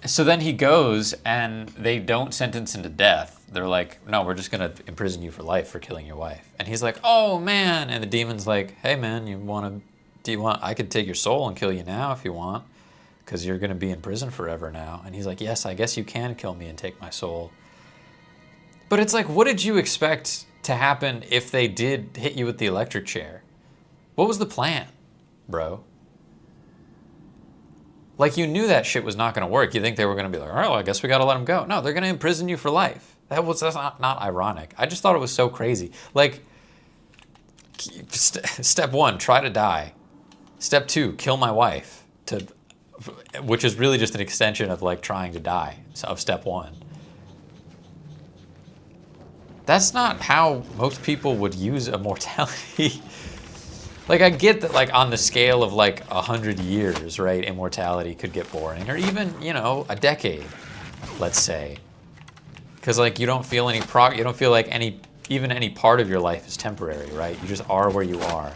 [SPEAKER 1] So then he goes, and they don't sentence him to death. They're like, no, we're just gonna imprison you for life for killing your wife. And he's like, oh man. And the demon's like, hey man, I could take your soul and kill you now if you want, because you're gonna be in prison forever now. And he's like, yes, I guess you can kill me and take my soul. But it's like, what did you expect to happen if they did hit you with the electric chair? What was the plan, bro? Like, you knew that shit was not going to work. You think they were going to be like, all right, well, I guess we got to let him go. No, they're going to imprison you for life. That's not ironic. I just thought it was so crazy. Like, step 1, try to die. Step 2, kill my wife. Which is really just an extension of, like, trying to die, of step 1. That's not how most people would use immortality. Like, I get that, like, on the scale of, like, 100 years, right, immortality could get boring. Or even, you know, a decade, let's say. Because, like, you don't feel any you don't feel like even any part of your life is temporary, right? You just are where you are.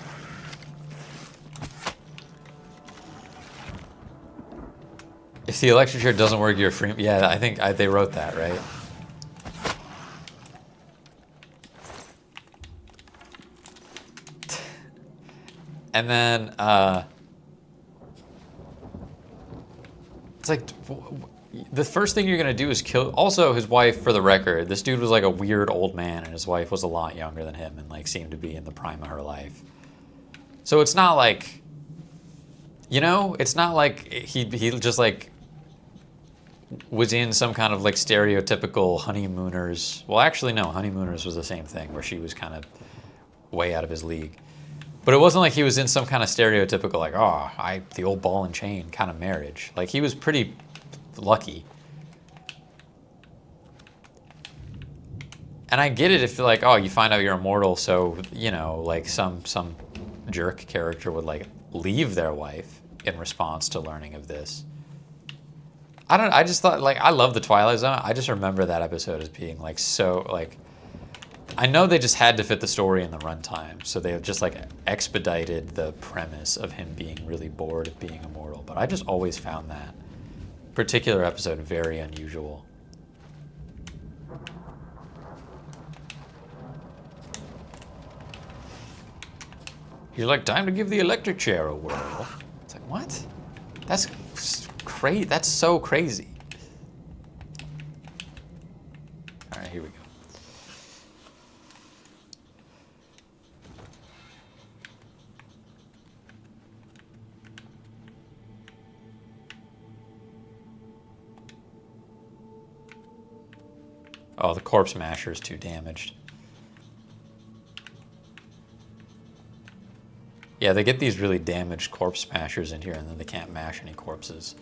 [SPEAKER 1] If the electric chair doesn't work, you're free. Yeah, I think they wrote that, right? And then, it's like, the first thing you're going to do is kill... Also, his wife, for the record, this dude was like a weird old man, and his wife was a lot younger than him and, like, seemed to be in the prime of her life. So it's not like, you know, it's not like he just, like, was in some kind of, like, stereotypical honeymooners... Well, actually, no, honeymooners was the same thing, where she was kind of way out of his league. But it wasn't like he was in some kind of stereotypical, like, oh, the old ball and chain kind of marriage. Like, he was pretty lucky. And I get it if, like, oh, you find out you're immortal, so, you know, like, some jerk character would, like, leave their wife in response to learning of this. I just thought, like, I love the Twilight Zone. I just remember that episode as being, like, so, like... I know they just had to fit the story in the runtime, so they just, like, expedited the premise of him being really bored of being immortal. But I just always found that particular episode very unusual. He's like, time to give the electric chair a whirl. It's like, what? That's crazy. That's so crazy. All right, here we go. Oh, the corpse masher is too damaged. Yeah, they get these really damaged corpse smashers in here, and then they can't mash any corpses.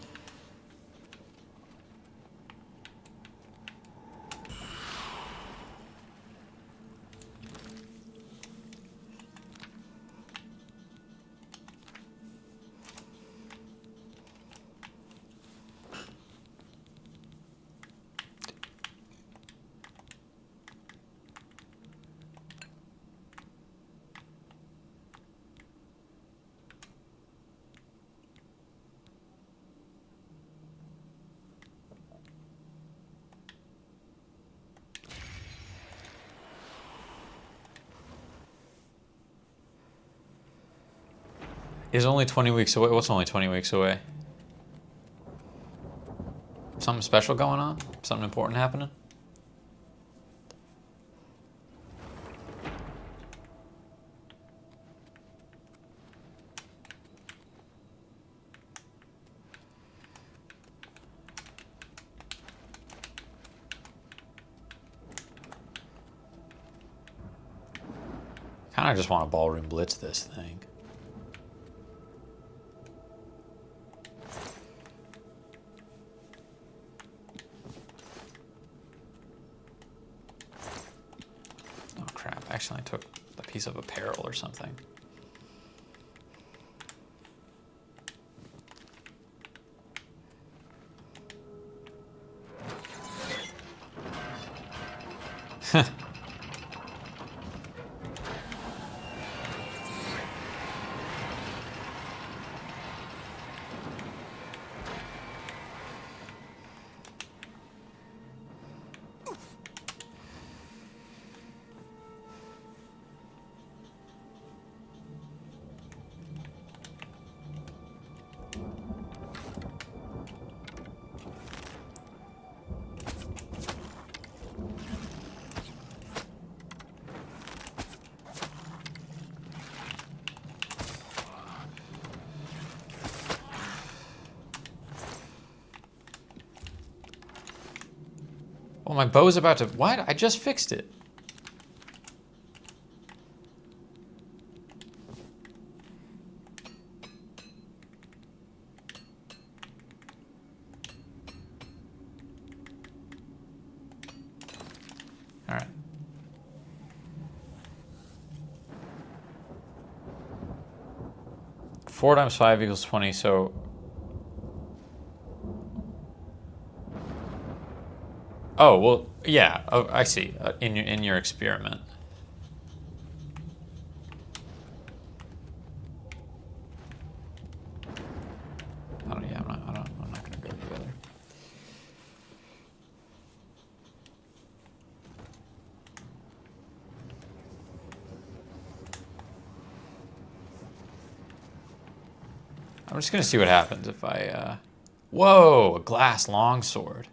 [SPEAKER 1] Is only 20 weeks away. What's only 20 weeks away? Something special going on? Something important happening? Kinda just want to ballroom blitz this thing. Accidentally took a piece of apparel or something. Oh, my bow's about to... What? I just fixed it. All right. Four times 5 equals 20, so... Oh, well, yeah, oh, I see, in your experiment. I don't, yeah, I'm not gonna go together. I'm just gonna see what happens if I, Whoa, a glass longsword.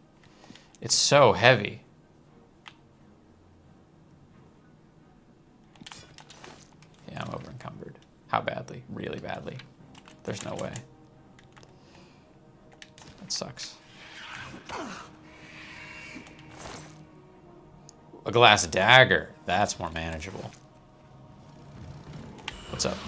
[SPEAKER 1] It's so heavy. Yeah, I'm over encumbered. How badly? Really badly. There's no way. That sucks. A glass dagger. That's more manageable. What's up?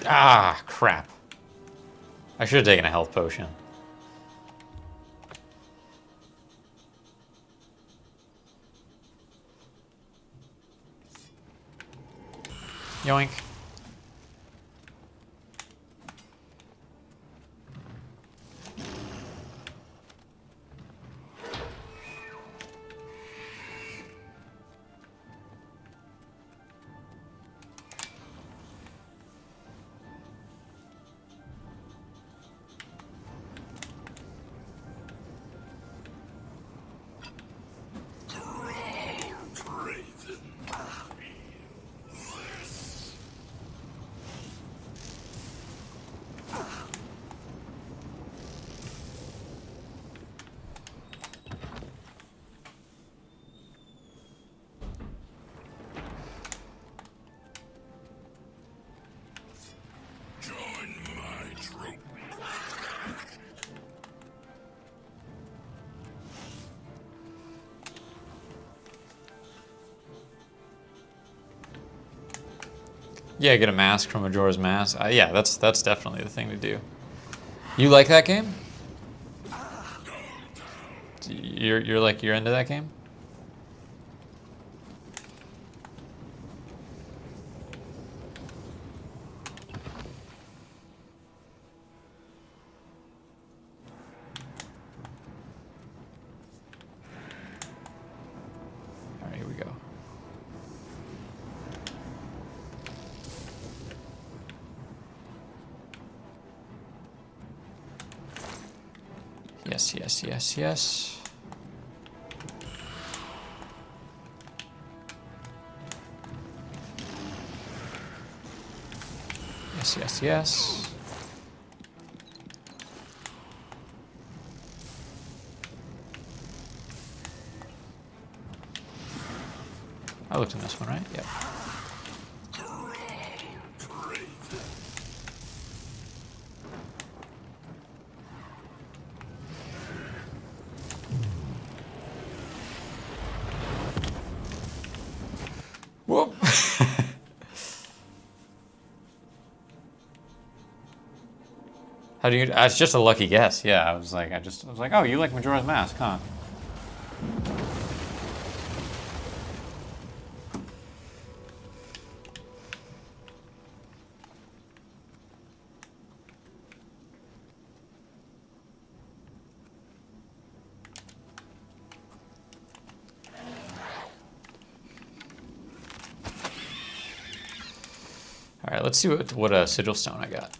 [SPEAKER 1] Ah, crap. I should have taken a health potion. Yoink. Yeah, get a mask from Majora's Mask. Yeah, that's definitely the thing to do. You like that game? You're into that game? All right, here we go. Yes, yes, yes, yes. Yes, yes, yes. I looked in this one, right? Yep. Whoop. How do you? It's just a lucky guess. Yeah, I was like, oh, you like Majora's Mask, huh? All right, let's see what sigil stone I got.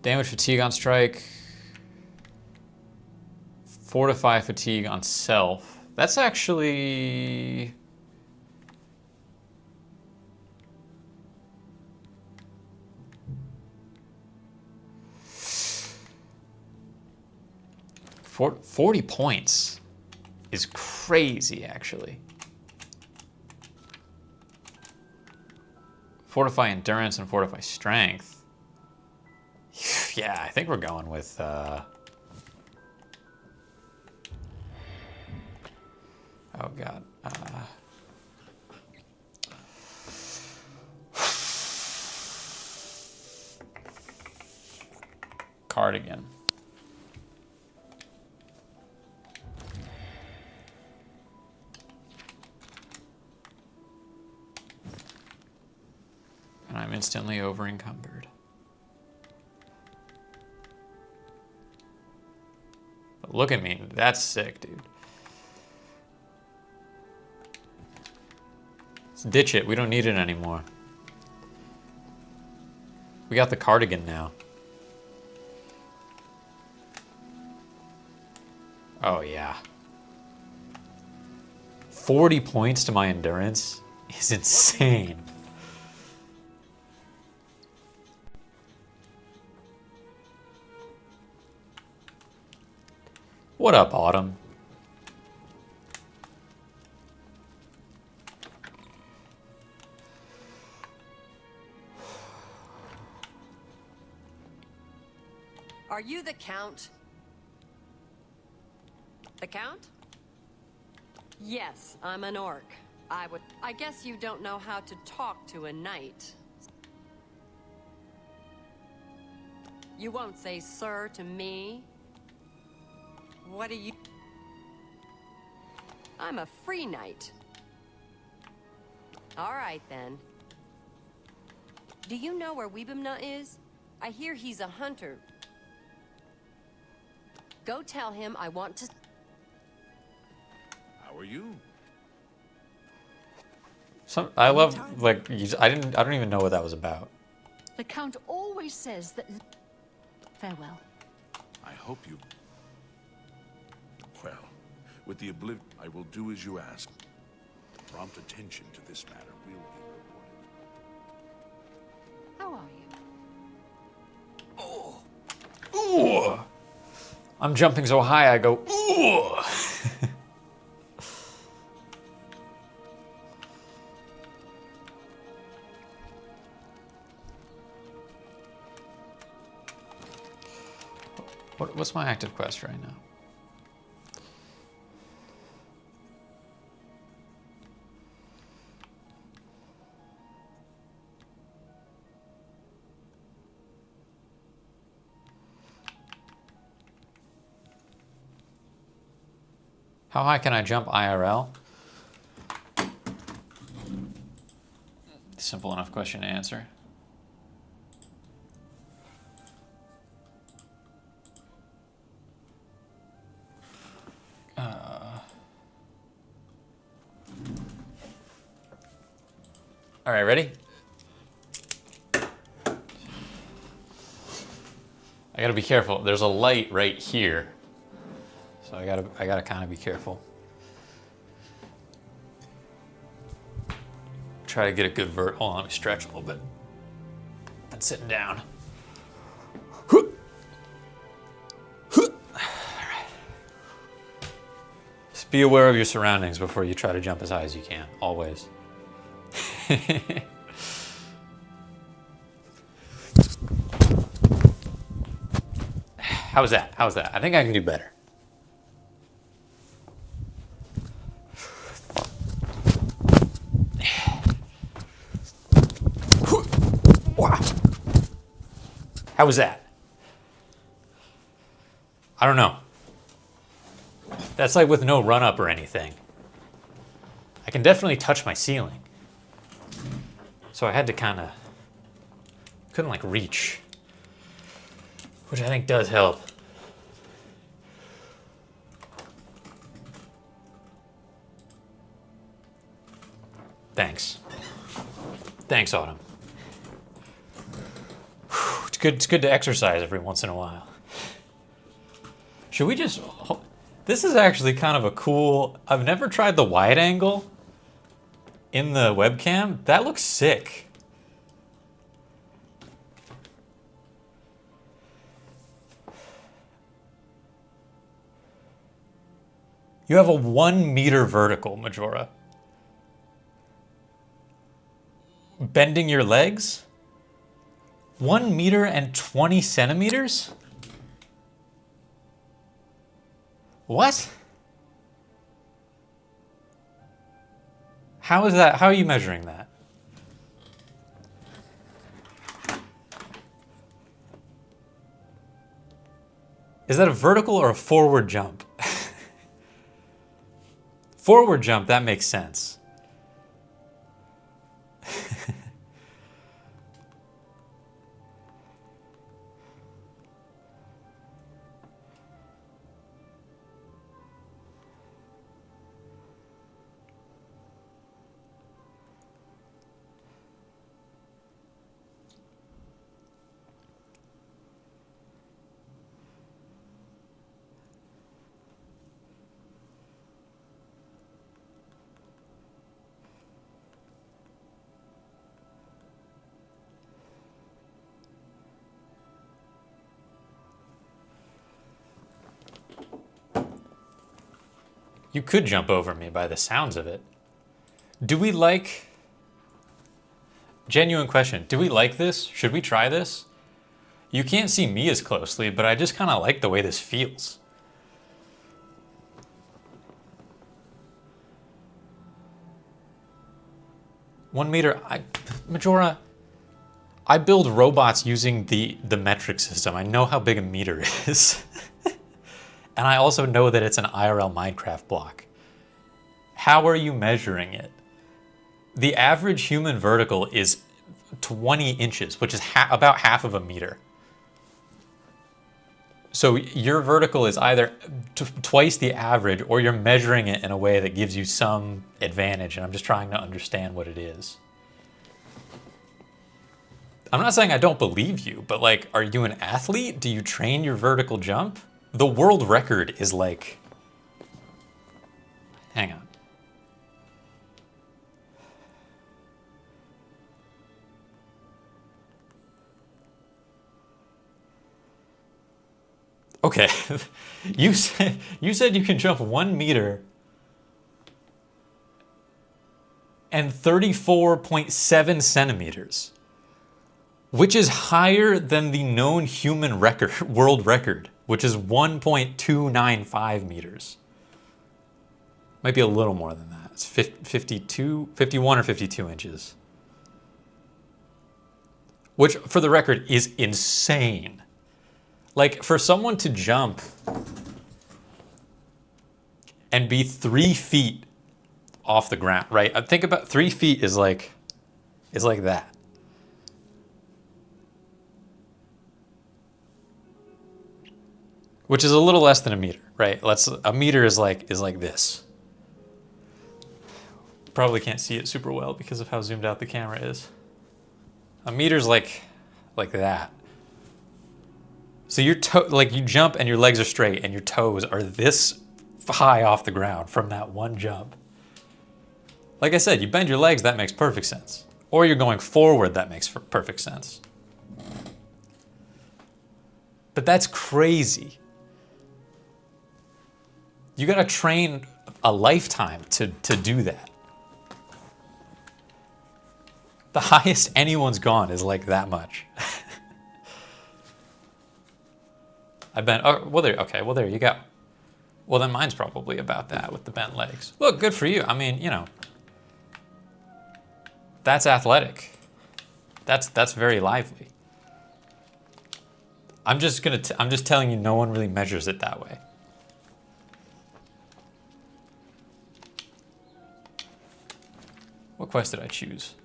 [SPEAKER 1] Damage fatigue on strike. Fortify fatigue on self. That's actually... For 40 points is crazy, actually. Fortify endurance and fortify strength. Yeah, I think we're going with... Oh, God. Cardigan. And I'm instantly over encumbered. But look at me, that's sick, dude. Let's ditch it, we don't need it anymore. We got the cardigan now. Oh yeah. 40 points to my endurance is insane. What up, Autumn?
[SPEAKER 9] Are you the Count? The Count? Yes, I'm an orc. I guess you don't know how to talk to a knight. You won't say sir to me? What are you? I'm a free knight. All right, then. Do you know where Weebimna is? I hear he's a hunter. Go tell him I want to...
[SPEAKER 4] How are you?
[SPEAKER 1] I love, like, I don't even know what that was about.
[SPEAKER 5] The Count always says that... Farewell.
[SPEAKER 4] I hope you... Well, with the Oblivion, I will do as you ask. Prompt attention to this matter will be reported.
[SPEAKER 5] How are you?
[SPEAKER 1] Ooh! I'm jumping so high, I go, ooh! What's my active quest right now? How high can I jump IRL? Simple enough question to answer. All right, ready? I gotta be careful. There's a light right here. So I gotta kind of be careful. Try to get a good vert. Hold on, let me stretch a little bit. I'm sitting down. All right. Just be aware of your surroundings before you try to jump as high as you can, always. How was that? How was that? I think I can do better. Wow. How was that? I don't know. That's like with no run-up or anything. I can definitely touch my ceiling. So I had to kind of... couldn't like reach. Which I think does help. Thanks. Thanks, Autumn. It's good to exercise every once in a while. Should we just... This is actually kind of a cool... I've never tried the wide angle in the webcam. That looks sick. You have a 1 meter vertical, Majora. Bending your legs? 1 meter and 20 centimeters? What? How is that? How are you measuring that? Is that a vertical or a forward jump? Forward jump, that makes sense. You could jump over me by the sounds of it. Do we like... Genuine question. Do we like this? Should we try this? You can't see me as closely, but I just kind of like the way this feels. One meter... Majora, I build robots using the metric system. I know how big a meter is. And I also know that it's an IRL Minecraft block. How are you measuring it? The average human vertical is 20 inches, which is about half of a meter. So your vertical is either twice the average, or you're measuring it in a way that gives you some advantage, and I'm just trying to understand what it is. I'm not saying I don't believe you, but like, are you an athlete? Do you train your vertical jump? The world record is like... Hang on. Okay, you said you can jump 1 meter and 34.7 centimeters, which is higher than the known human record, world record, which is 1.295 meters. Might be a little more than that. It's 51 or 52 inches. Which, for the record, is insane. Like, for someone to jump and be 3 feet off the ground, right? I think about 3 feet is like that. Which is a little less than a meter, right? A meter is like this. Probably can't see it super well because of how zoomed out the camera is. A meter's like that. So you jump and your legs are straight and your toes are this high off the ground from that one jump. Like I said, you bend your legs, that makes perfect sense. Or you're going forward, that makes perfect sense. But that's crazy. You gotta train a lifetime to do that. The highest anyone's gone is like that much. I bent, oh, well there you go. Well then mine's probably about that with the bent legs. Look, good for you. I mean, you know, that's athletic. That's very lively. I'm just telling you, no one really measures it that way. What quest did I choose?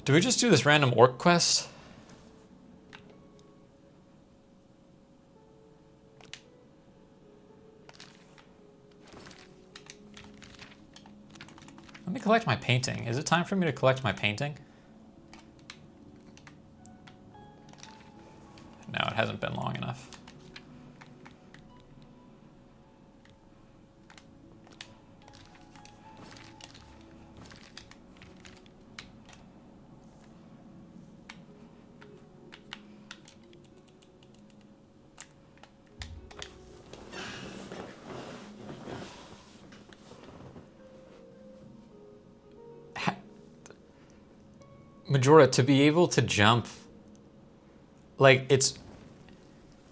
[SPEAKER 1] Do we just do this random orc quest? Let me collect my painting. Is it time for me to collect my painting? No, it hasn't been long enough. Majora, to be able to jump, like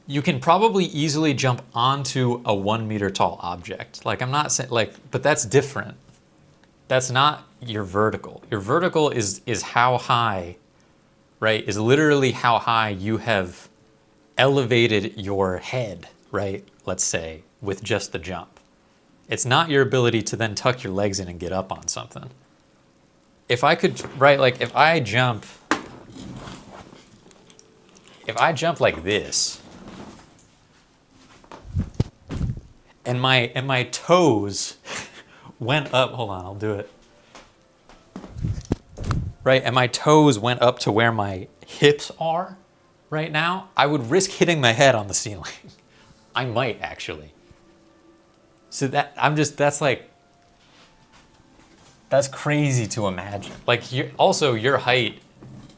[SPEAKER 1] you can probably easily jump onto a 1 meter tall object. Like I'm not saying but that's different. That's not your vertical. Your vertical is how high, right? Is literally how high you have elevated your head, right? Let's say with just the jump. It's not your ability to then tuck your legs in and get up on something. If I could, right, like if I jump like this, and my toes went up, hold on, I'll do it. Right, and my toes went up to where my hips are right now, I would risk hitting my head on the ceiling. I might actually. So that's crazy to imagine. Like also your height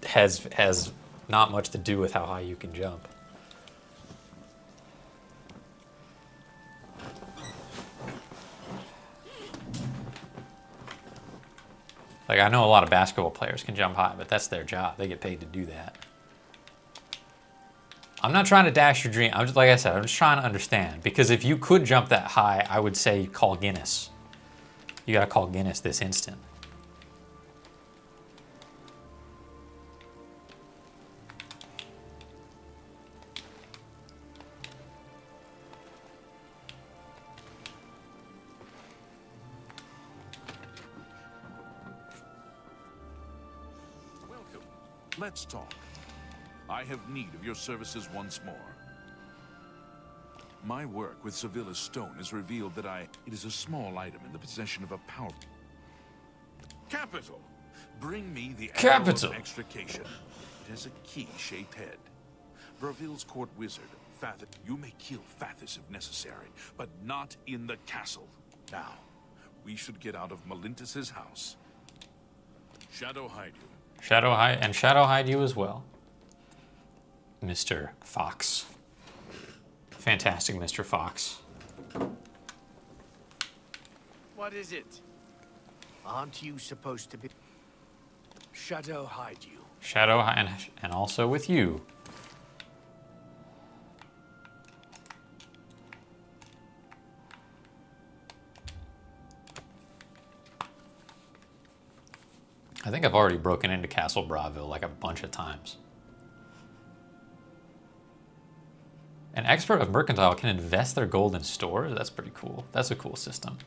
[SPEAKER 1] has not much to do with how high you can jump. Like I know a lot of basketball players can jump high, but that's their job. They get paid to do that. I'm not trying to dash your dream. I'm just, like I said, I'm just trying to understand. Because if you could jump that high, I would say call Guinness. You gotta call Guinness this instant.
[SPEAKER 10] Welcome. Let's talk. I have need of your services once more. My work with Sevilla's stone has revealed that it is a small item in the possession of a powerful... Capital! Bring me the arrow of extrication. It has a key-shaped head. Braville's court wizard, Fathis. You may kill Fathis if necessary, but not in the castle. Now, we should get out of Malintus's house. Shadow hide you.
[SPEAKER 1] Shadow hide you as well. Mr. Fox. Fantastic, Mr. Fox.
[SPEAKER 2] What is it? Aren't you supposed to be... Shadow hide you.
[SPEAKER 1] Shadow and also with you. I think I've already broken into Castle Braville like a bunch of times. An expert of mercantile can invest their gold in stores? That's pretty cool. That's a cool system.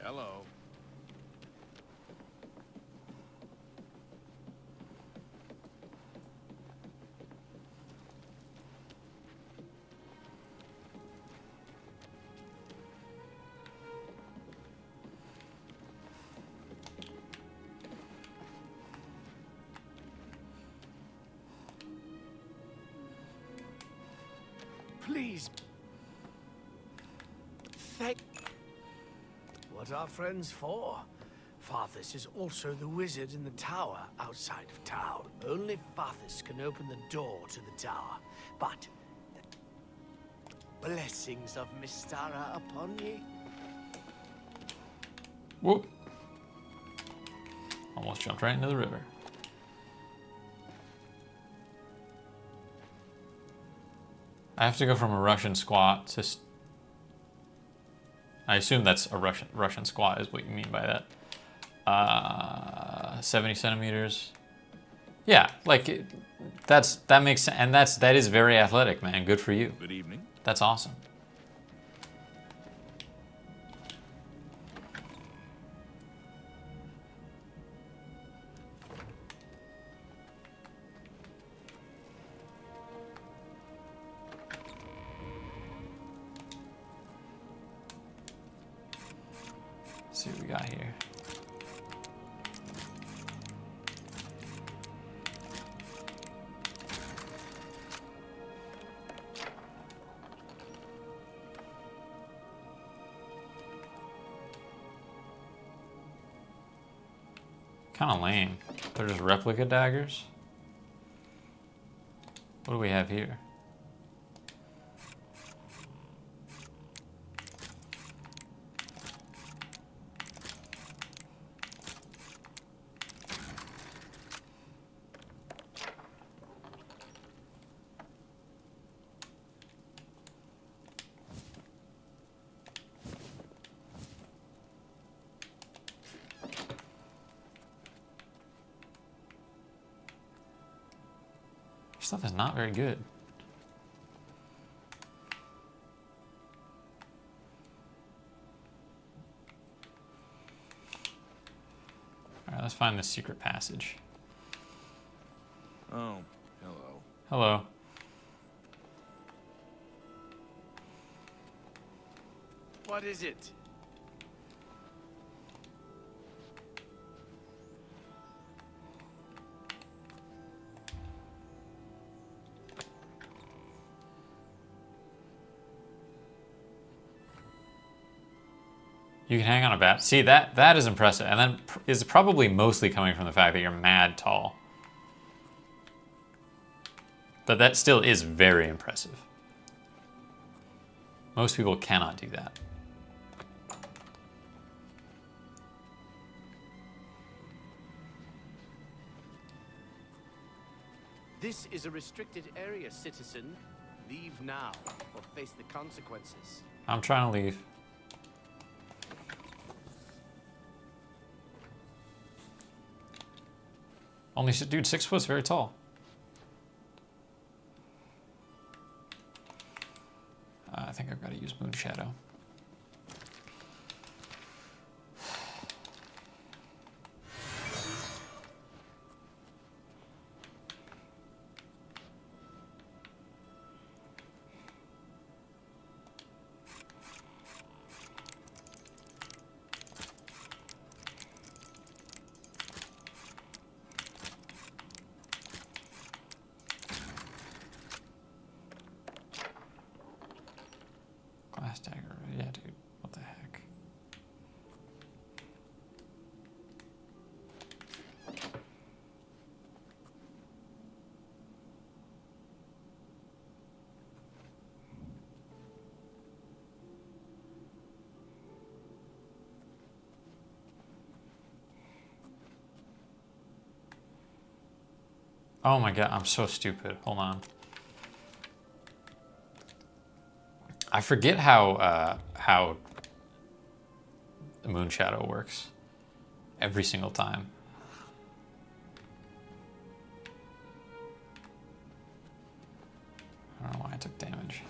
[SPEAKER 10] Hello.
[SPEAKER 2] Please. What are friends for? Fathis is also the wizard in the tower outside of town. Only Fathis can open the door to the tower. But blessings of Mystara upon ye.
[SPEAKER 1] Whoop. Almost jumped right into the river. I have to go from a Russian squat to... I assume that's a Russian squat is what you mean by that. 70 centimeters. Yeah, like that makes sense, and that is very athletic, man. Good for you.
[SPEAKER 3] Good evening.
[SPEAKER 1] That's awesome. Let's see what we got here. Kind of lame. They're just replica daggers. What do we have here? Stuff is not very good. All right, let's find the secret passage.
[SPEAKER 3] Oh, hello.
[SPEAKER 1] Hello.
[SPEAKER 2] What is it?
[SPEAKER 1] You can hang on a bat. See, that is impressive. And then is probably mostly coming from the fact that you're mad tall. But that still is very impressive. Most people cannot do that.
[SPEAKER 2] This is a restricted area, citizen. Leave now or face the consequences.
[SPEAKER 1] I'm trying to leave. Only, dude, 6 foot's very tall. I think I've got to use Moon Shadow. Glass dagger, yeah, dude. What the heck? Oh my god, I'm so stupid. Hold on. I forget how the Moon Shadow works every single time. I don't know why I took damage.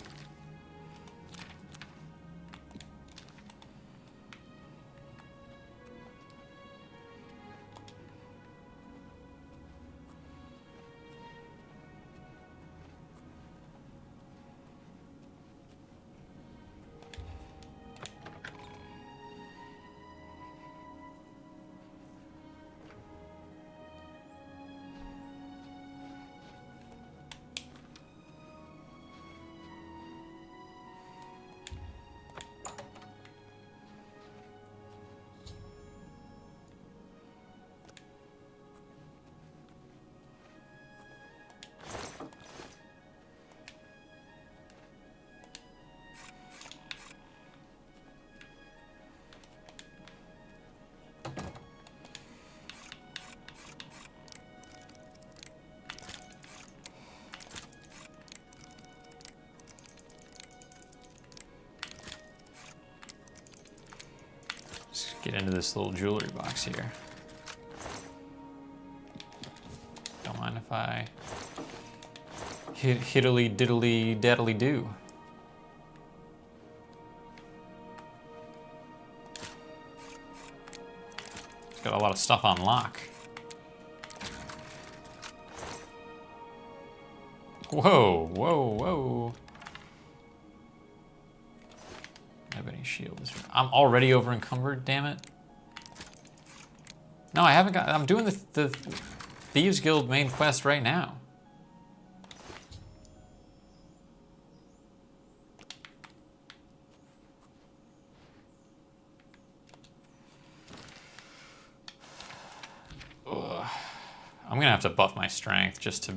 [SPEAKER 1] Get into this little jewelry box here. Don't mind if I Hiddly diddly daddly do. It's got a lot of stuff on lock. Whoa, whoa, whoa. Ebony shield is. I'm already over encumbered, damn it. No, I haven't got. I'm doing the Thieves Guild main quest right now. Ugh. I'm gonna have to buff my strength just to.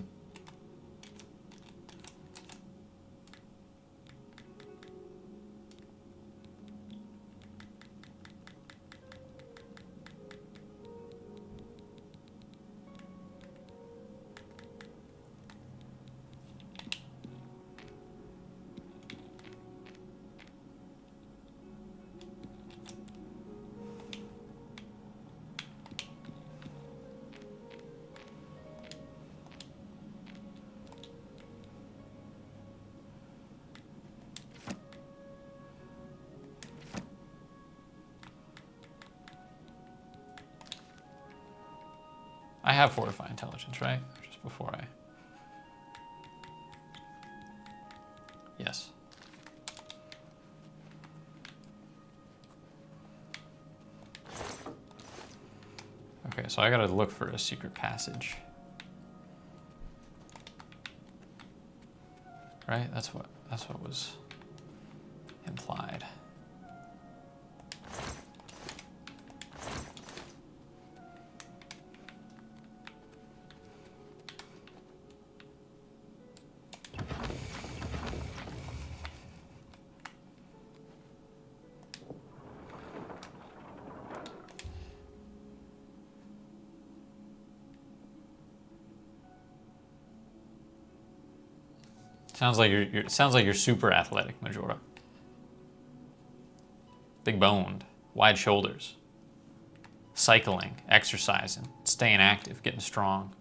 [SPEAKER 1] I have Fortify Intelligence, right? Just before I... Yes. Okay, so I gotta look for a secret passage. Right? That's what was implied. Sounds like you're super athletic, Majora. Big boned, wide shoulders. Cycling, exercising, staying active, getting strong.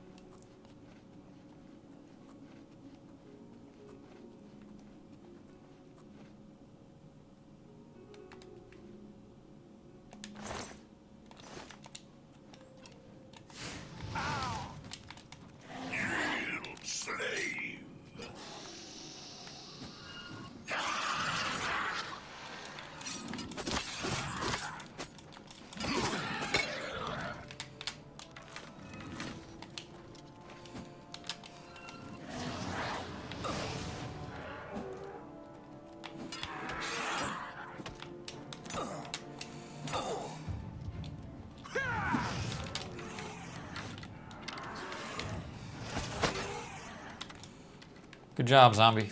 [SPEAKER 1] Good job, zombie.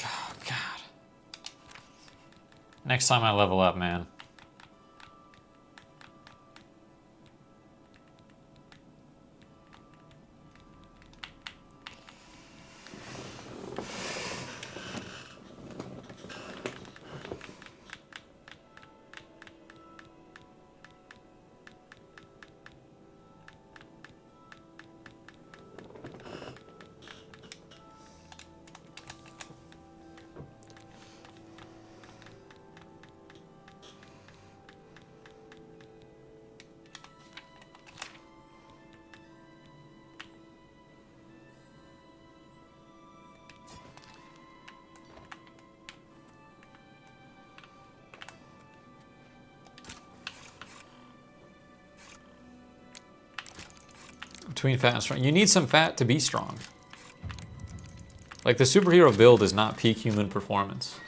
[SPEAKER 1] Oh, God. Next time I level up, man. Between fat and strong. You need some fat to be strong. Like, the superhero build is not peak human performance.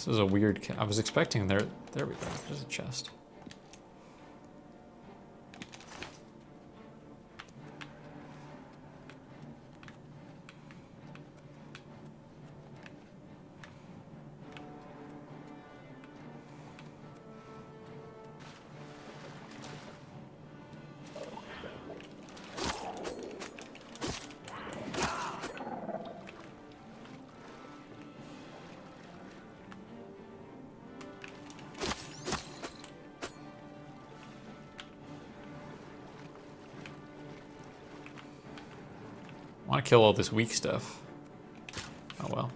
[SPEAKER 1] This is a weird... I was expecting there... There we go. There's a chest. I want to kill all this weak stuff. Oh well.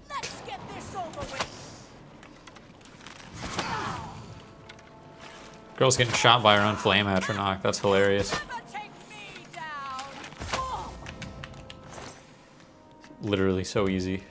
[SPEAKER 8] Let's get this over with.
[SPEAKER 1] Girl's getting shot by her own flame atronach. That's hilarious.
[SPEAKER 8] Never take me down. Oh.
[SPEAKER 1] Literally so easy.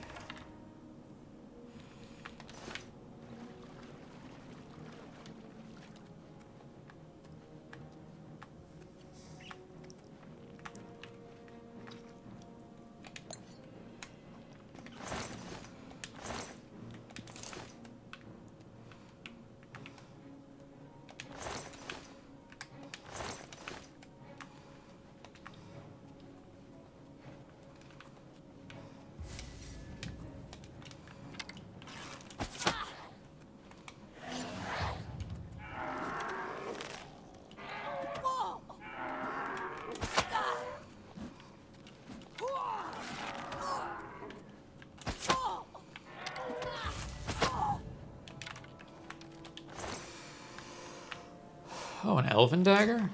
[SPEAKER 1] Oh, an elven dagger?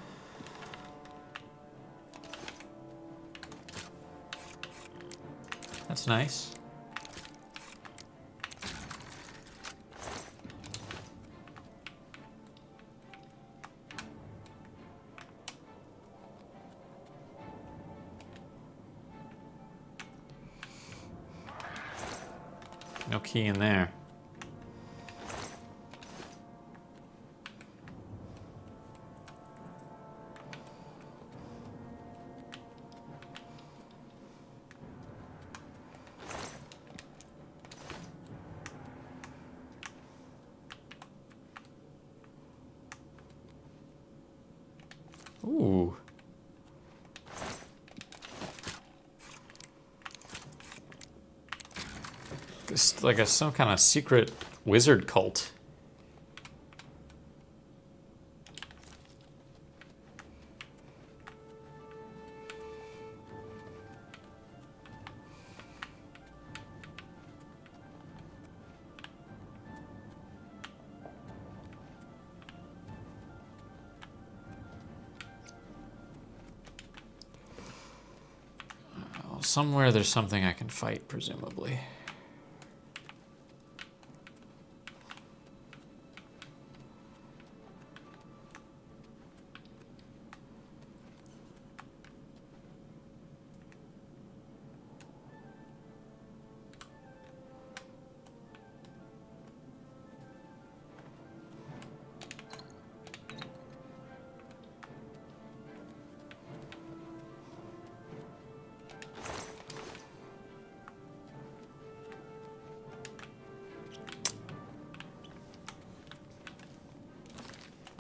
[SPEAKER 1] That's nice. No key in there. Ooh. It's like some kind of secret wizard cult. Somewhere there's something I can fight, presumably.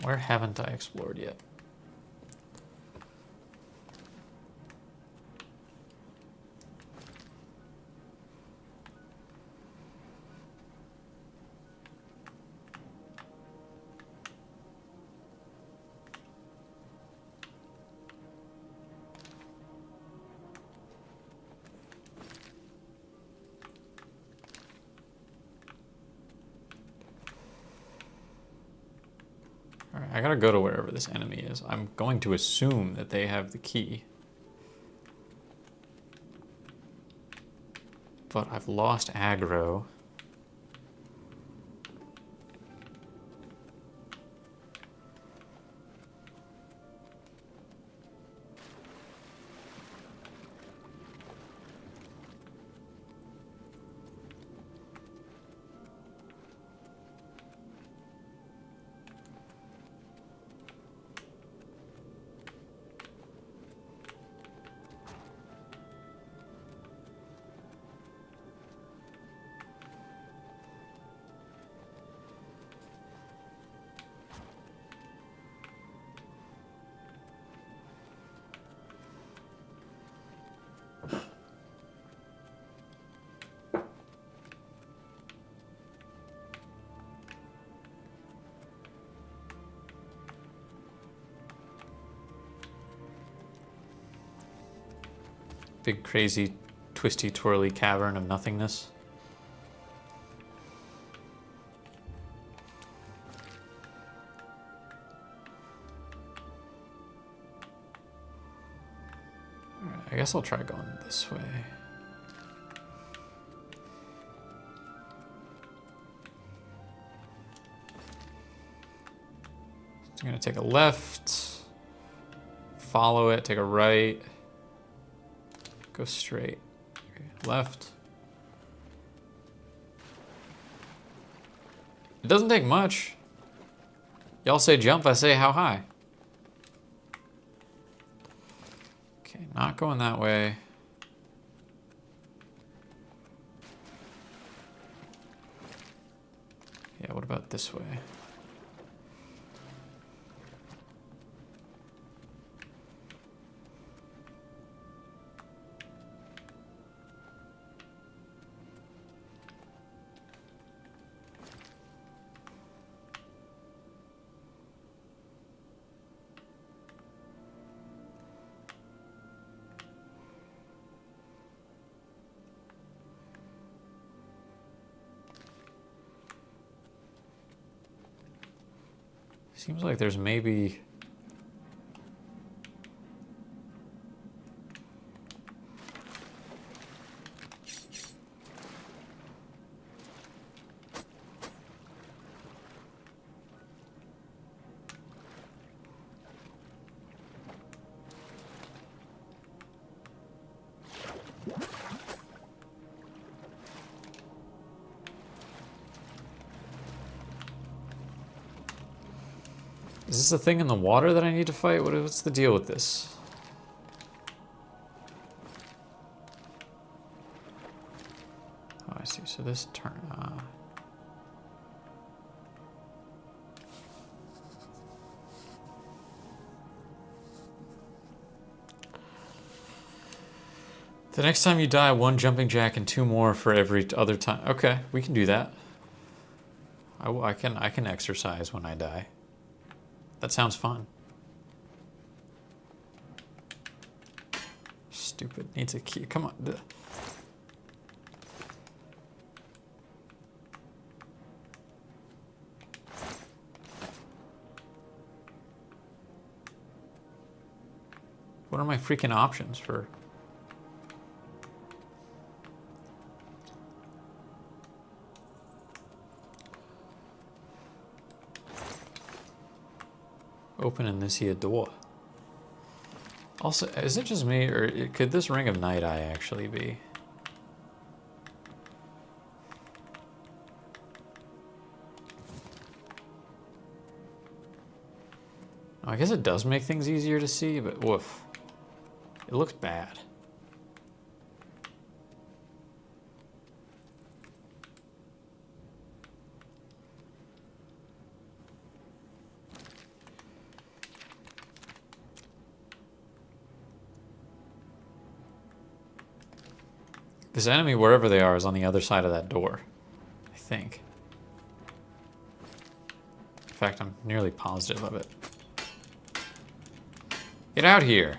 [SPEAKER 1] Where haven't I explored yet? Alright, I gotta go to wherever this enemy is. I'm going to assume that they have the key. But I've lost aggro. big, crazy, twisty, twirly cavern of nothingness. Alright, I guess I'll try going this way. So I'm gonna take a left, follow it, take a right, go straight, okay, left. It doesn't take much. Y'all say jump, I say how high. Okay, not going that way. Yeah, what about this way? Seems like there's maybe... Is this a thing in the water that I need to fight? What's the deal with this? Oh, I see. So this turn... The next time you die, 1 jumping jack and 2 more for every other time. Okay, we can do that. I can exercise when I die. That sounds fun. Stupid. Needs a key. Come on. What are my freaking options for... opening this here door? Also, is it just me, or could this Ring of Night Eye actually be? Oh, I guess it does make things easier to see, but woof. It looks bad. This enemy, wherever they are, is on the other side of that door, I think. In fact, I'm nearly positive of it. Get out here!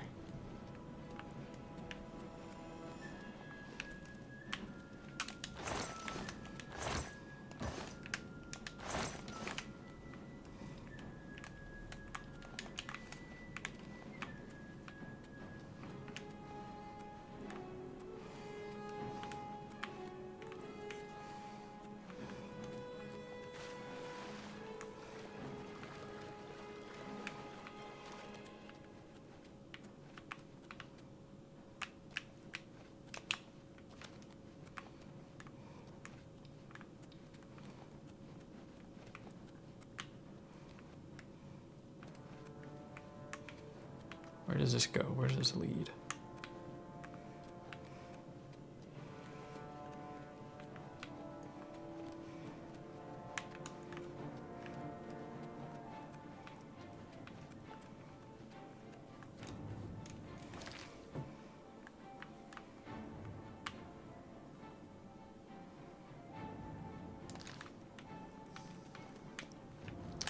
[SPEAKER 1] Where does this go? Where does this lead?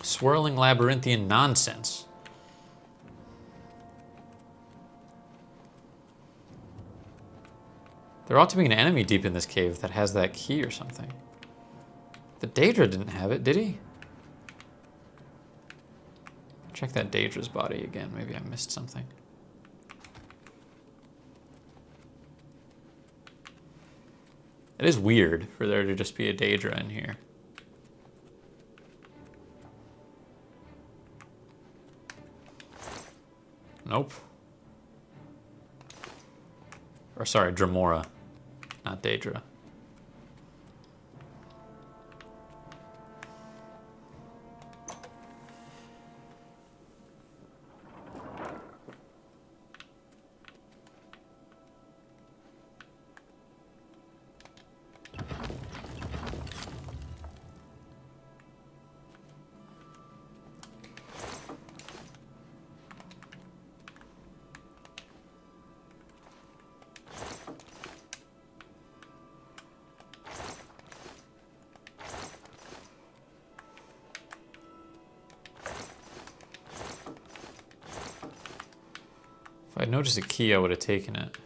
[SPEAKER 1] Swirling labyrinthian nonsense. There ought to be an enemy deep in this cave that has that key or something. The Daedra didn't have it, did he? Check that Daedra's body again. Maybe I missed something. It is weird for there to just be a Daedra in here. Nope. Or sorry, Dremora, not Daedra. If I'd noticed a key, I would have taken it.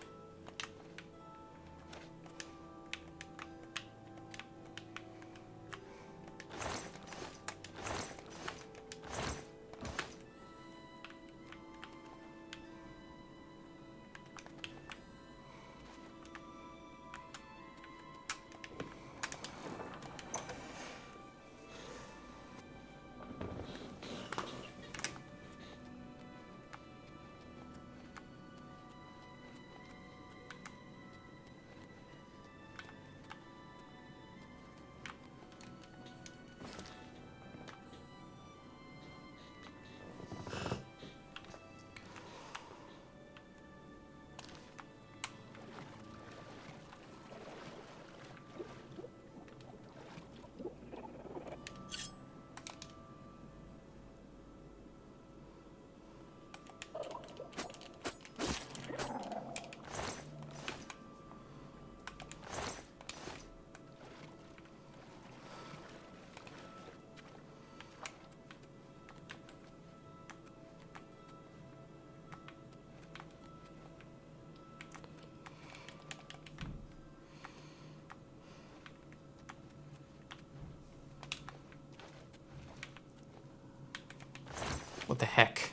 [SPEAKER 1] What the heck?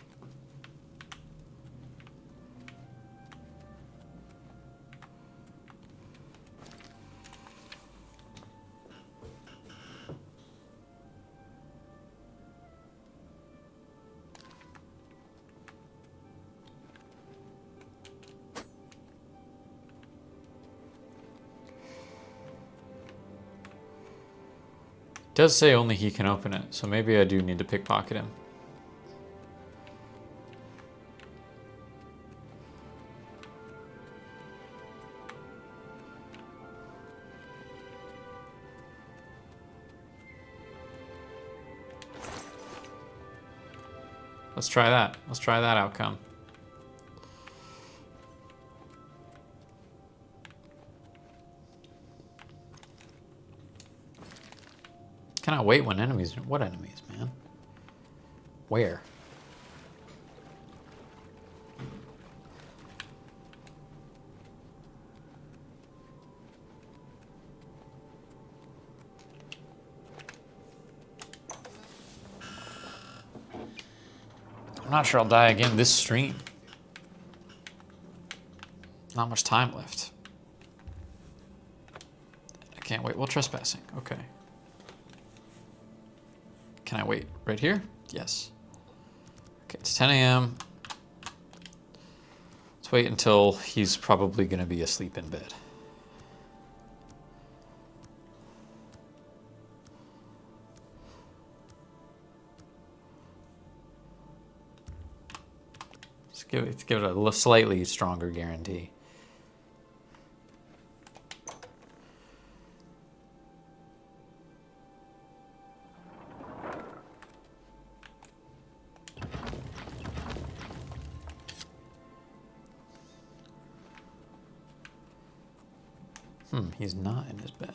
[SPEAKER 1] It does say only he can open it, so maybe I do need to pickpocket him. Let's try that. Let's try that outcome. Can I wait when enemies? What enemies, man? Where? I'm not sure I'll die again this stream. Not much time left. I can't wait. Well, trespassing. Okay. Can I wait right here? Yes. Okay, it's 10 a.m. Let's wait until he's probably going to be asleep in bed. Let's give it a slightly stronger guarantee. He's not in his bed.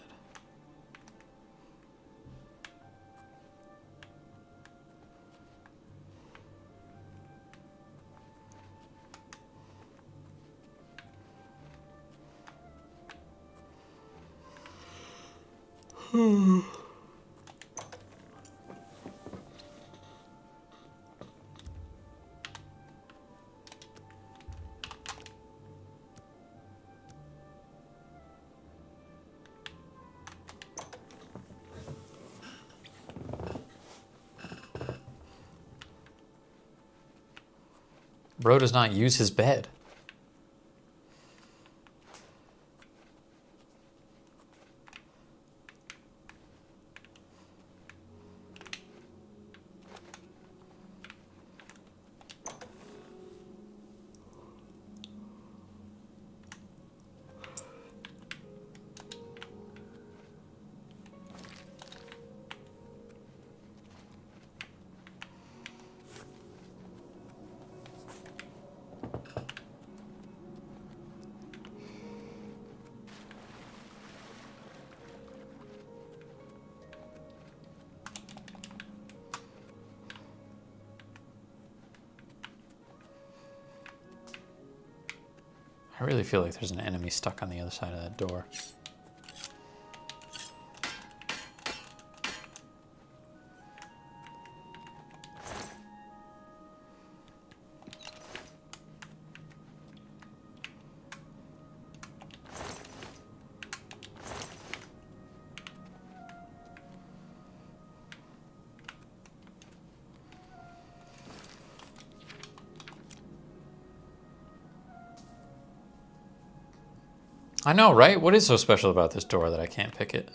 [SPEAKER 1] Bro does not use his bed. I really feel like there's an enemy stuck on the other side of that door. I know, right? What is so special about this door that I can't pick it?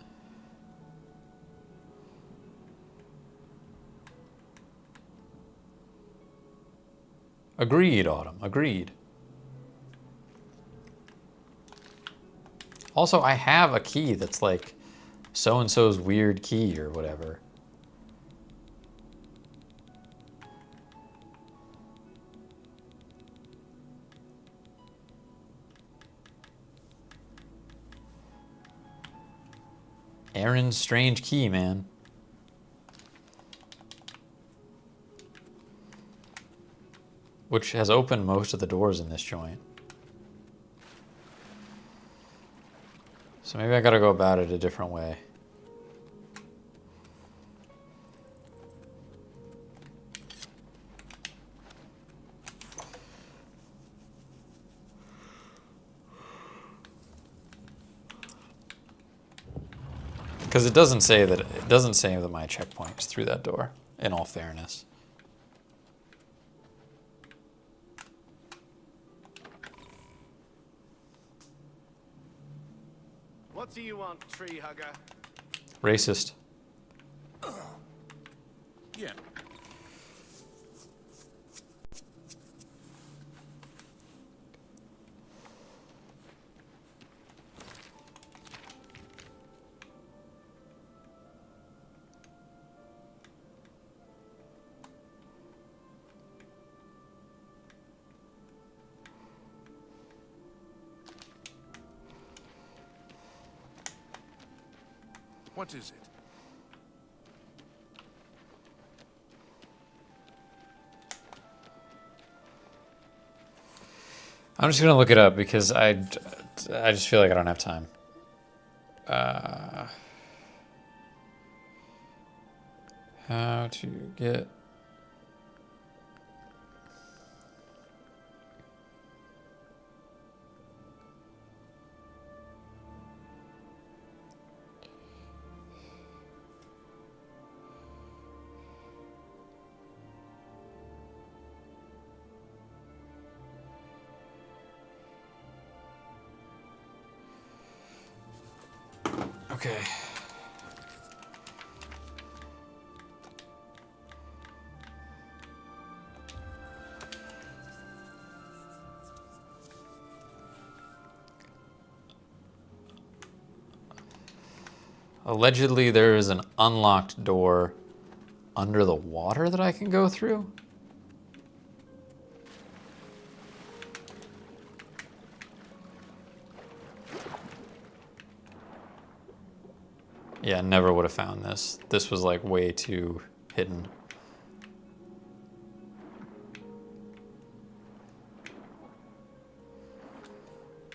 [SPEAKER 1] Agreed, Autumn. Agreed. Also, I have a key that's like so-and-so's weird key or whatever. Aaron's strange key, man. Which has opened most of the doors in this joint. So maybe I gotta go about it a different way. Because it doesn't say that my checkpoint is through that door, in all fairness.
[SPEAKER 11] What do you want, tree hugger?
[SPEAKER 1] Racist.
[SPEAKER 10] Yeah. What is it?
[SPEAKER 1] I'm just gonna look it up because I just feel like I don't have time. How to get... Okay. Allegedly, there is an unlocked door under the water that I can go through. Yeah, never would have found this. This was like way too hidden.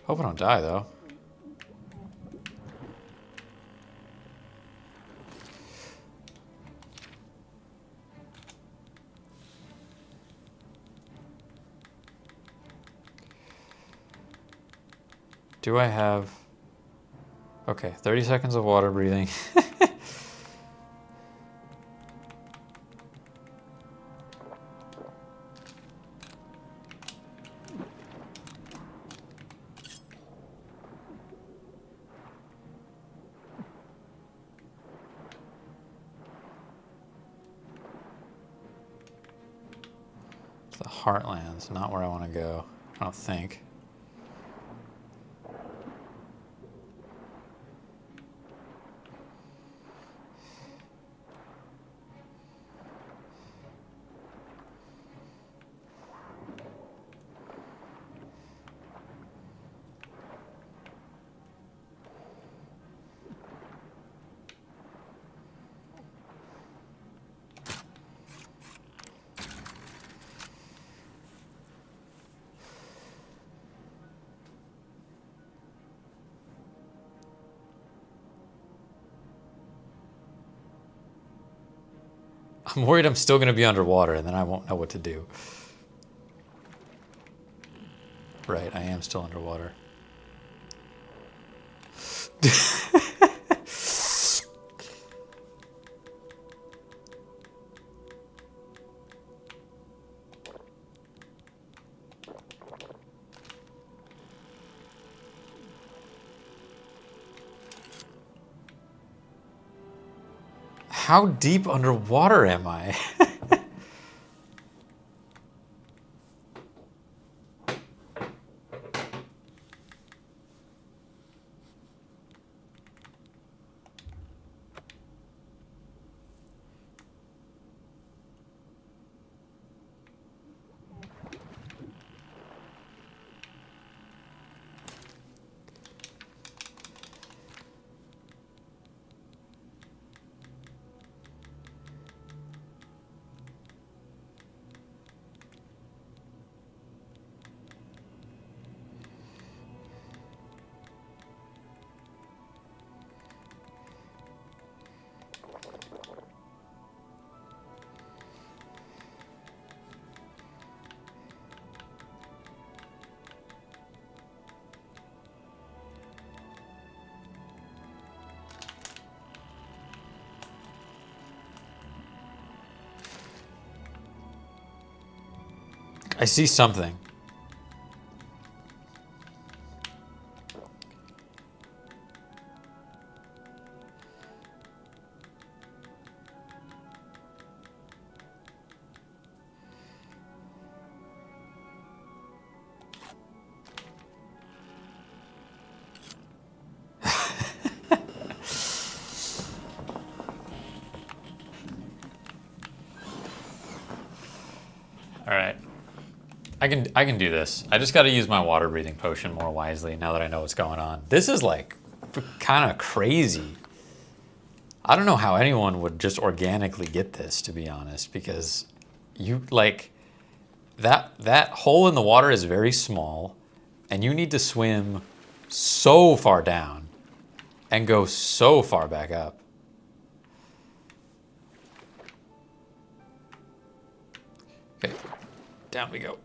[SPEAKER 1] Hope I don't die though. Do I have... Okay, 30 seconds of water breathing. The Heartlands, not where I want to go, I don't think. I'm worried I'm still going to be underwater and then I won't know what to do. Right, I am still underwater. How deep underwater am I? I see something. All right. I can do this. I just got to use my water breathing potion more wisely now that I know what's going on. This is like kind of crazy. I don't know how anyone would just organically get this, to be honest, because you like that hole in the water is very small and you need to swim so far down and go so far back up. Okay, down we go.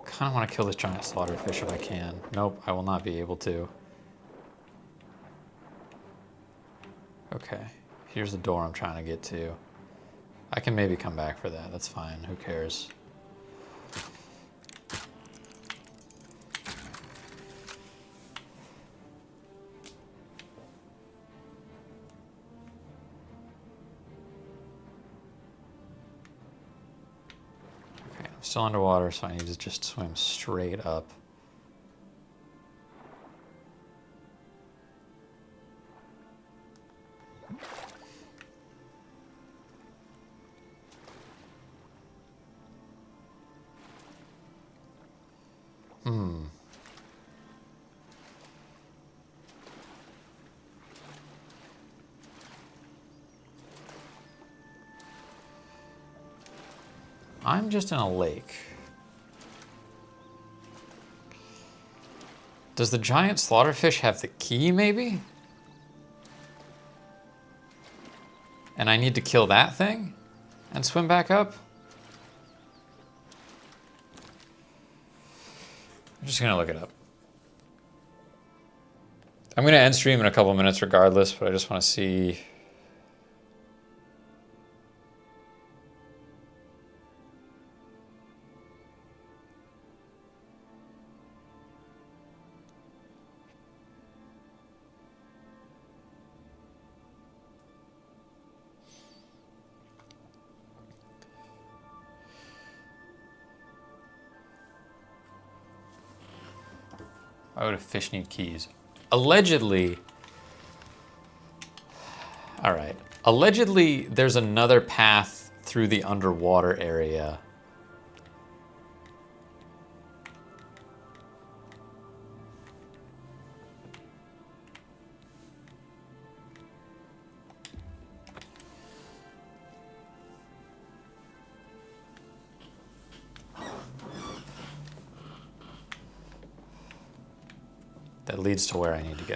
[SPEAKER 1] I kind of want to kill this giant slaughterfish if I can. Nope, I will not be able to. Okay, here's the door I'm trying to get to. I can maybe come back for that. That's fine. Who cares? Still underwater, so I need to just swim straight up. I'm just in a lake. Does the giant slaughterfish have the key, maybe? And I need to kill that thing and swim back up? I'm just gonna look it up. I'm gonna end stream in a couple minutes regardless, but I just want to see. Why would a fish need keys? Allegedly, all right. Allegedly, there's another path through the underwater area. That leads to where I need to go.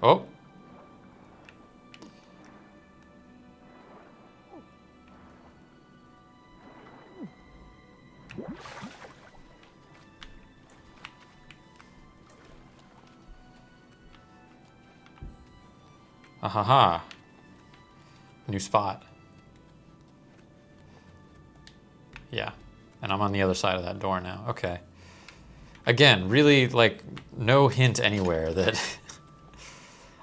[SPEAKER 1] Oh. Ahaha. New spot. Yeah. And I'm on the other side of that door now. Okay. Again, really, like, no hint anywhere that...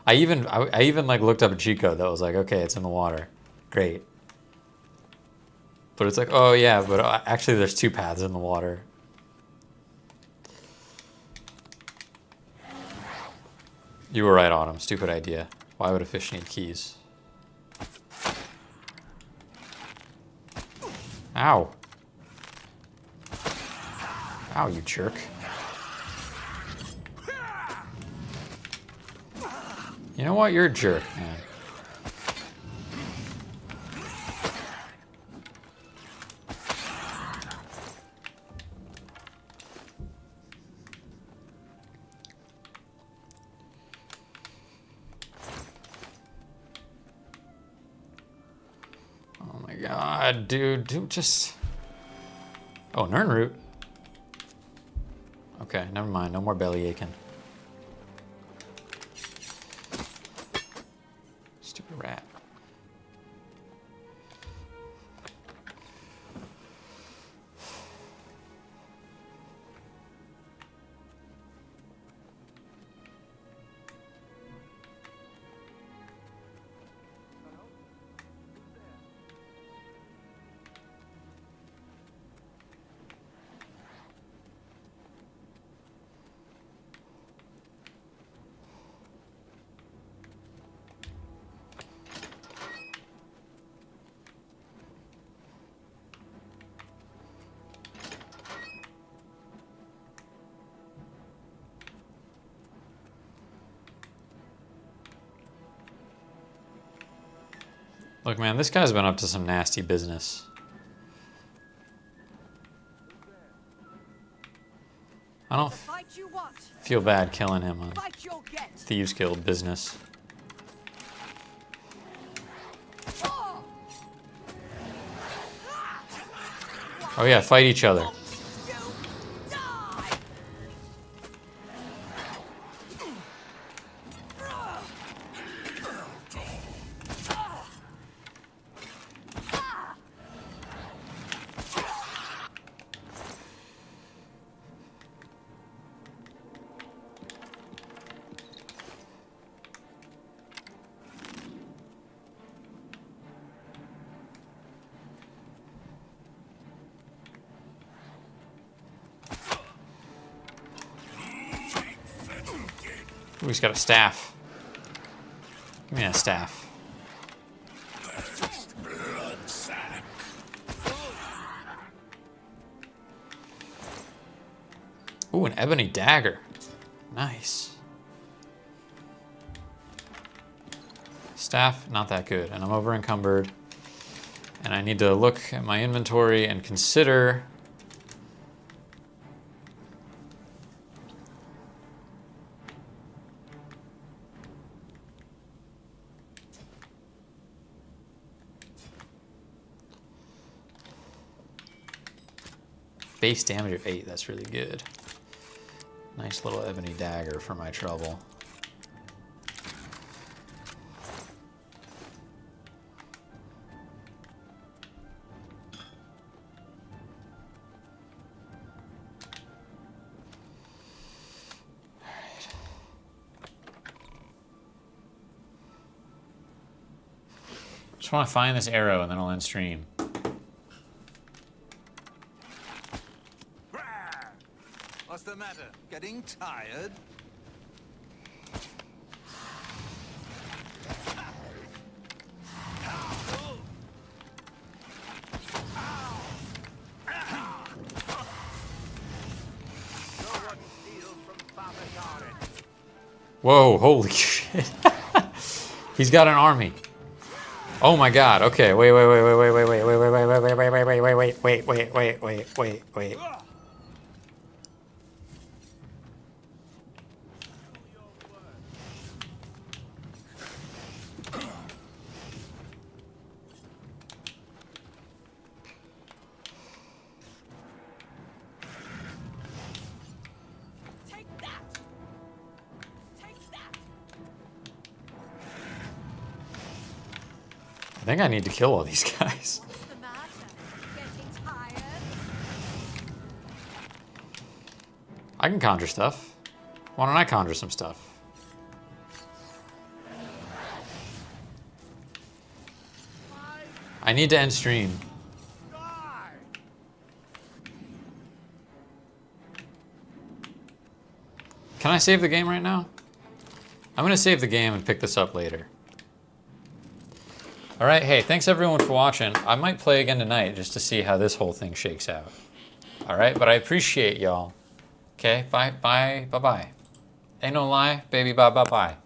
[SPEAKER 1] I even like looked up a cheat code that was like, okay, it's in the water. Great. But it's like, oh yeah, but actually there's two paths in the water. You were right, Autumn. Stupid idea. Why would a fish need keys? Ow. Ow, you jerk. You know what? You're a jerk, man. Oh my god, dude, just... Oh, Nernroot. Okay, never mind. No more belly aching. Stupid rat. Look, man, this guy's been up to some nasty business. I don't feel bad killing him on Thieves Guild business. Oh yeah, fight each other. Ooh, he's got a staff. Give me that staff. Ooh, an ebony dagger. Nice. Staff, not that good. And I'm over encumbered. And I need to look at my inventory and consider... Base damage of 8, that's really good. Nice little ebony dagger for my trouble. Just want to find this arrow and then I'll end stream.
[SPEAKER 6] What's the matter? Getting tired?
[SPEAKER 1] Whoa, holy shit. He's got an army. Oh my god, okay, wait. I think I need to kill all these guys.
[SPEAKER 8] What's the matter? Getting tired?
[SPEAKER 1] I can conjure stuff. Why don't I conjure some stuff? I need to end stream. Can I save the game right now? I'm gonna save the game and pick this up later. All right, hey, thanks everyone for watching. I might play again tonight just to see how this whole thing shakes out. All right, but I appreciate y'all. Okay, bye. Ain't no lie, baby, bye.